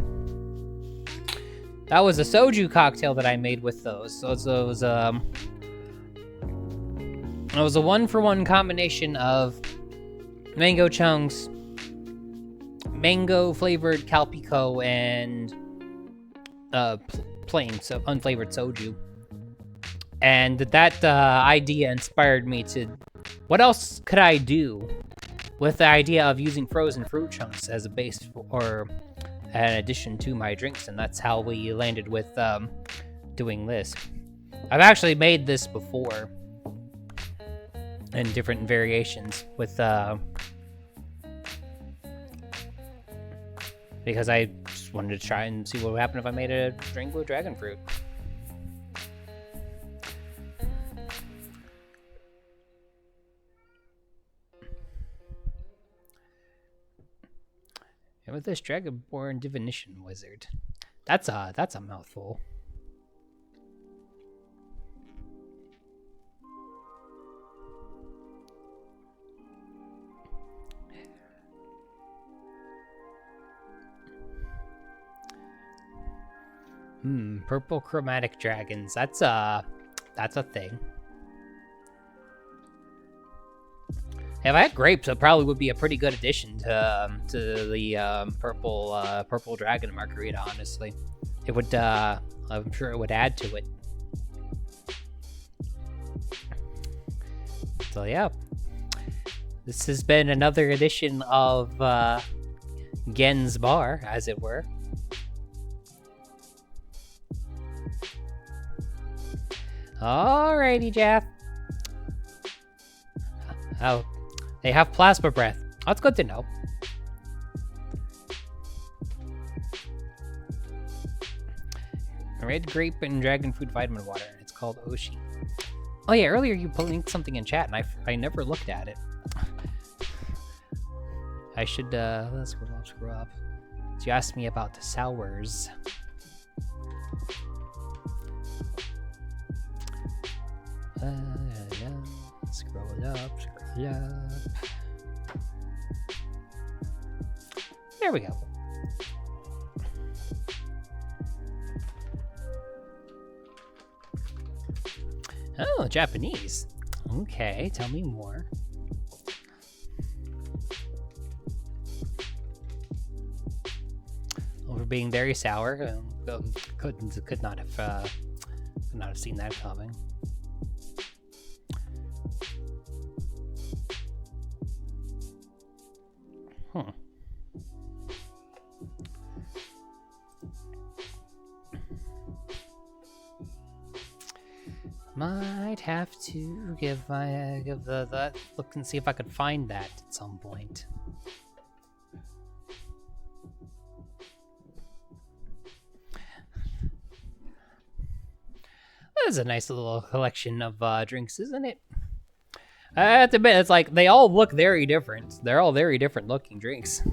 That was a soju cocktail that I made with those. So it was a 1-for-1 combination of mango chunks, mango flavored Calpico, and plain unflavored soju. And that idea inspired me to, what else could I do with the idea of using frozen fruit chunks as a base or an addition to my drinks, and that's how we landed with doing this. I've actually made this before in different variations with because I just wanted to try and see what would happen if I made a drink with dragon fruit. And with this Dragonborn Divination Wizard, that's a mouthful. Purple chromatic dragons. That's a thing. If I had grapes, it probably would be a pretty good addition to the purple dragon margarita. Honestly, it would. I'm sure it would add to it. So yeah, this has been another edition of Gen's Bar, as it were. Alrighty, Jeff. Oh, they have plasma breath. That's good to know. Red grape and dragon fruit vitamin water. It's called Oshi. Oh yeah, earlier you linked something in chat, and I never looked at it. I should let's scroll up. So you asked me about the sours. Scroll up. There we go. Oh, Japanese. Okay, tell me more. Over being very sour, could not have seen that coming. Might have to give the look and see if I could find that at some point. That's a nice little collection of drinks, isn't it? I have to admit, it's like they all look very different. They're all very different looking drinks.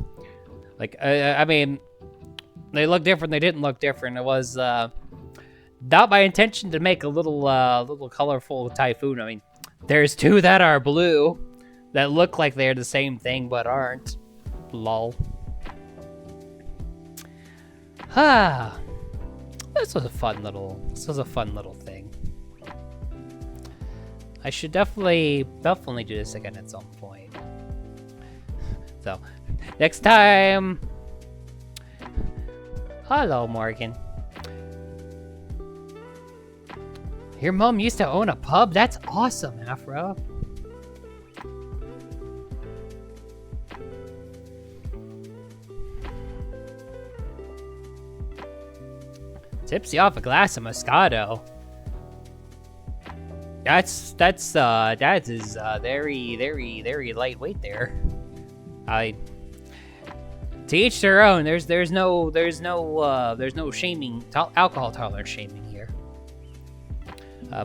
Like, I mean, they look different. They didn't look different. It was not my intention to make a little colorful typhoon. I mean, there's two that are blue that look like they're the same thing but aren't. Lol. This was a fun little thing. I should definitely do this again at some point. So, next time. Hello, Morgan. Your mom used to own a pub? That's awesome, Afro. Tipsy off a glass of Moscato. That is very lightweight there. To each their own. There's no shaming, alcohol tolerance shaming here.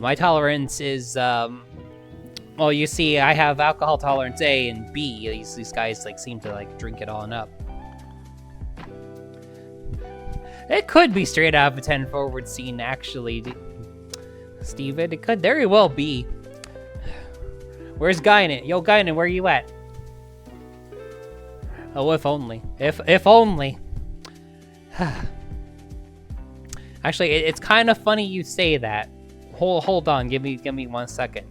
My tolerance is well, you see, I have alcohol tolerance A and B. These guys like seem to like drink it on up. It could be straight out of a 10 forward scene, actually, Steven. It could very well be. Where's Guinan? Yo, Guinan, where you at? Oh, if only. If only. Actually, it's kind of funny you say that. Hold on. Give me 1 second.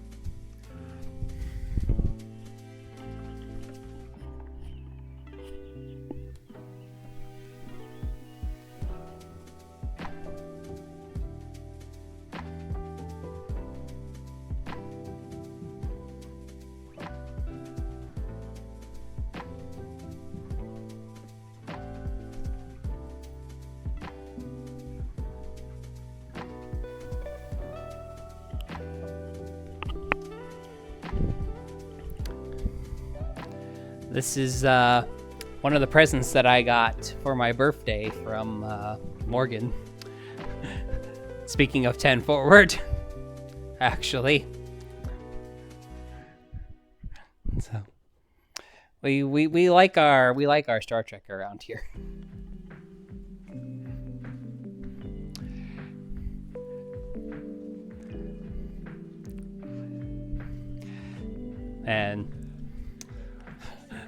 This is one of the presents that I got for my birthday from Morgan. Speaking of 10 forward, actually. So we like our Star Trek around here. And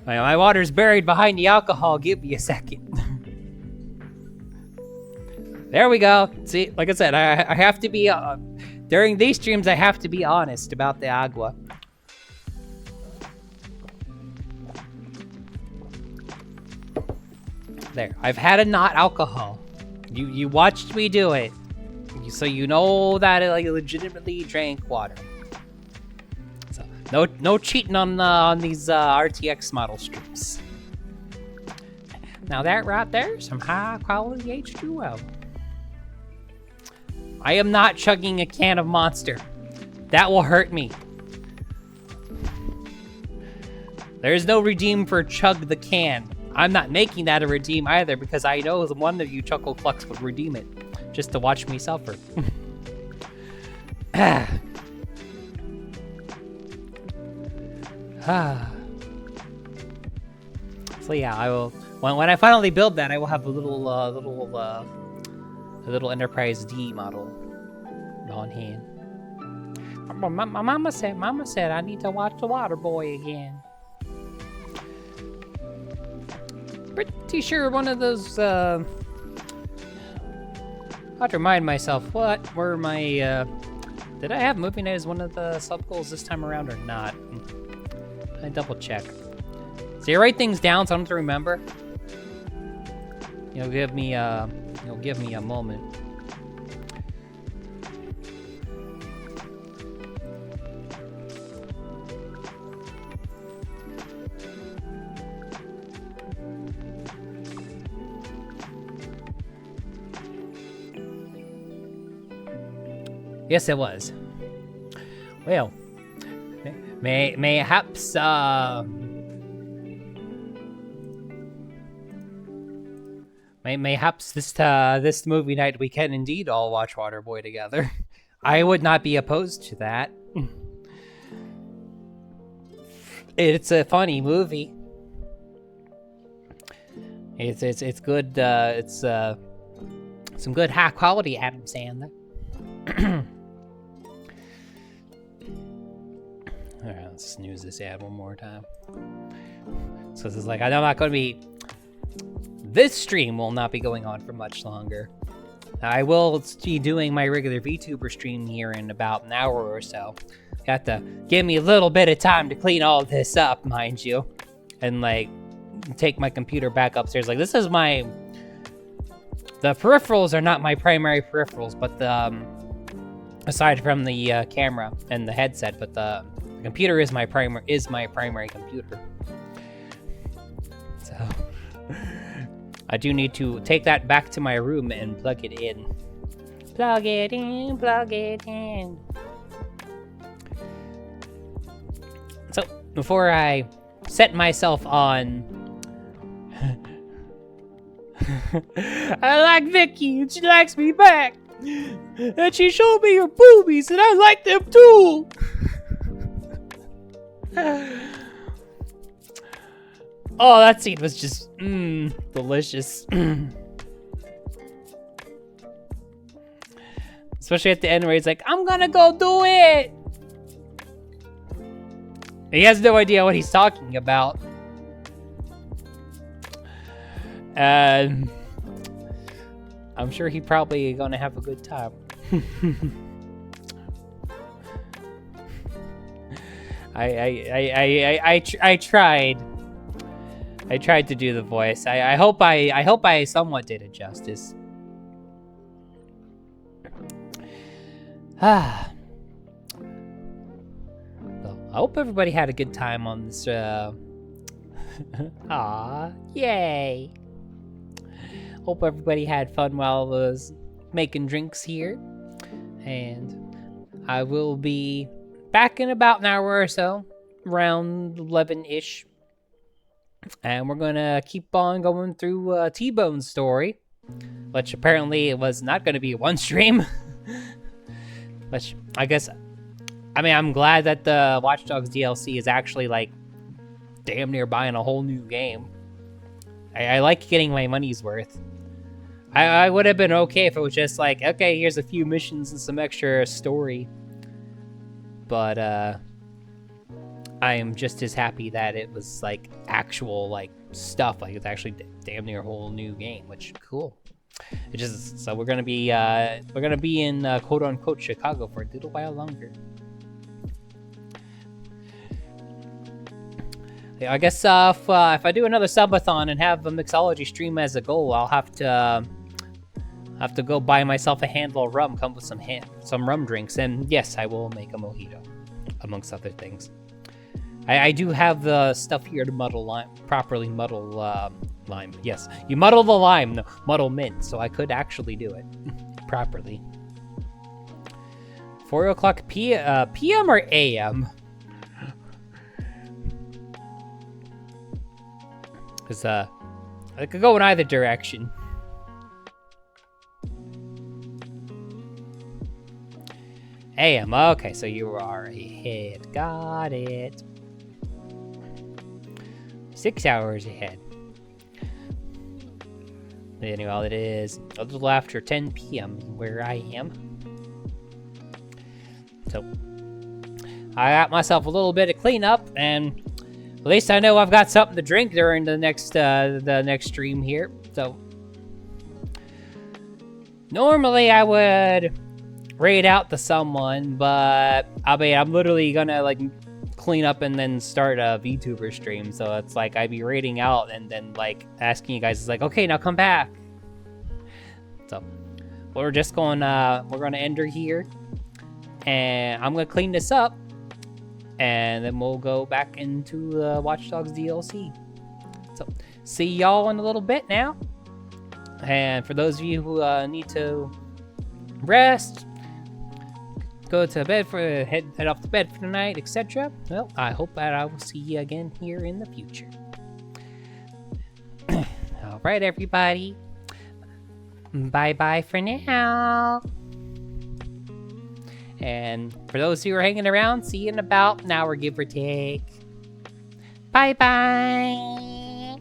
my water's buried behind the alcohol. Give me a second. There we go. See, like I said, I have to be, during these streams, I have to be honest about the agua. There, I've had a not alcohol. You watched me do it. So you know that I like legitimately drank water. No cheating on these RTX model streams. Now that right there, some high quality H2O. I am not chugging a can of Monster. That will hurt me. There is no redeem for chug the can. I'm not making that a redeem either because I know one of you Chuckle Clucks would redeem it just to watch me suffer. So yeah, I will. When I finally build that, I will have a little Enterprise D model on hand. My mama said I need to watch The Water Boy again. Pretty sure one of those. I have to remind myself what were my. Did I have movie night as one of the sub goals this time around or not? I double check. So you write things down so I don't have to remember. Give me a moment. Yes, it was. Well, mayhaps mayhaps this movie night we can indeed all watch Waterboy together. I would not be opposed to that. It's a funny movie. It's good. It's some good high quality Adam Sandler. Alright, let's snooze this ad one more time. So this is like, I'm not going to be... This stream will not be going on for much longer. I will be doing my regular VTuber stream here in about an hour or so. Got to give me a little bit of time to clean all this up, mind you. And like, take my computer back upstairs. Like, this is my... The peripherals are not my primary peripherals, but the... aside from the camera and the headset, but the computer is my primary computer. So I do need to take that back to my room and plug it in. Plug it in, plug it in. So before I set myself on I like Vicky, and she likes me back. And she showed me her boobies, and I like them too. Oh, that scene was just, delicious. Especially at the end where he's like, I'm gonna go do it. He has no idea what he's talking about. And I'm sure he probably gonna have a good time. I tried. I tried to do the voice. I hope I somewhat did it justice. Ah. Well, I hope everybody had a good time on this. Aw, yay! Hope everybody had fun while I was making drinks here, and I will be back in about an hour or so, around 11-ish. And we're gonna keep on going through T-Bone's story, which apparently it was not gonna be one stream. Which I guess, I mean, I'm glad that the Watch Dogs DLC is actually like damn near buying a whole new game. I like getting my money's worth. I would have been okay if it was just like, okay, here's a few missions and some extra story. But I am just as happy that it was like actual like stuff, like it's actually damn near a whole new game, which cool. It just, so we're gonna be in quote unquote Chicago for a little while longer. Yeah, I guess if I do another subathon and have a Mixology stream as a goal, I'll have to go buy myself a handle of rum, come with some rum drinks, and yes, I will make a mojito, amongst other things. I do have the stuff here to muddle lime, properly muddle lime. Yes, you muddle the lime, no, muddle mint, so I could actually do it properly. 4 o'clock PM or AM? Because I could go in either direction. AM, okay, so you are ahead. Got it. 6 hours ahead. Anyway, it is a little after 10 p.m. where I am. So, I got myself a little bit of cleanup, and at least I know I've got something to drink during the next stream here. So, normally I would raid out to someone, but I mean, I'm literally gonna like clean up and then start a VTuber stream, so it's like I'd be raiding out and then like asking you guys, it's like, okay, now come back. So we're just going we're gonna end her here, and I'm gonna clean this up, and then we'll go back into Watch Dogs DLC. So see y'all in a little bit now, and for those of you who need to rest, go to bed head off to bed for the night, etc. Well, I hope that I will see you again here in the future. All right, everybody. Bye-bye for now. And for those who are hanging around, see you in about an hour, give or take. Bye-bye.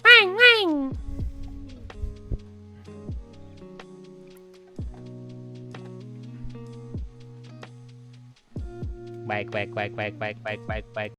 Wang, wang. Wag, wag, wag, wag, wag, wag, wag, wag.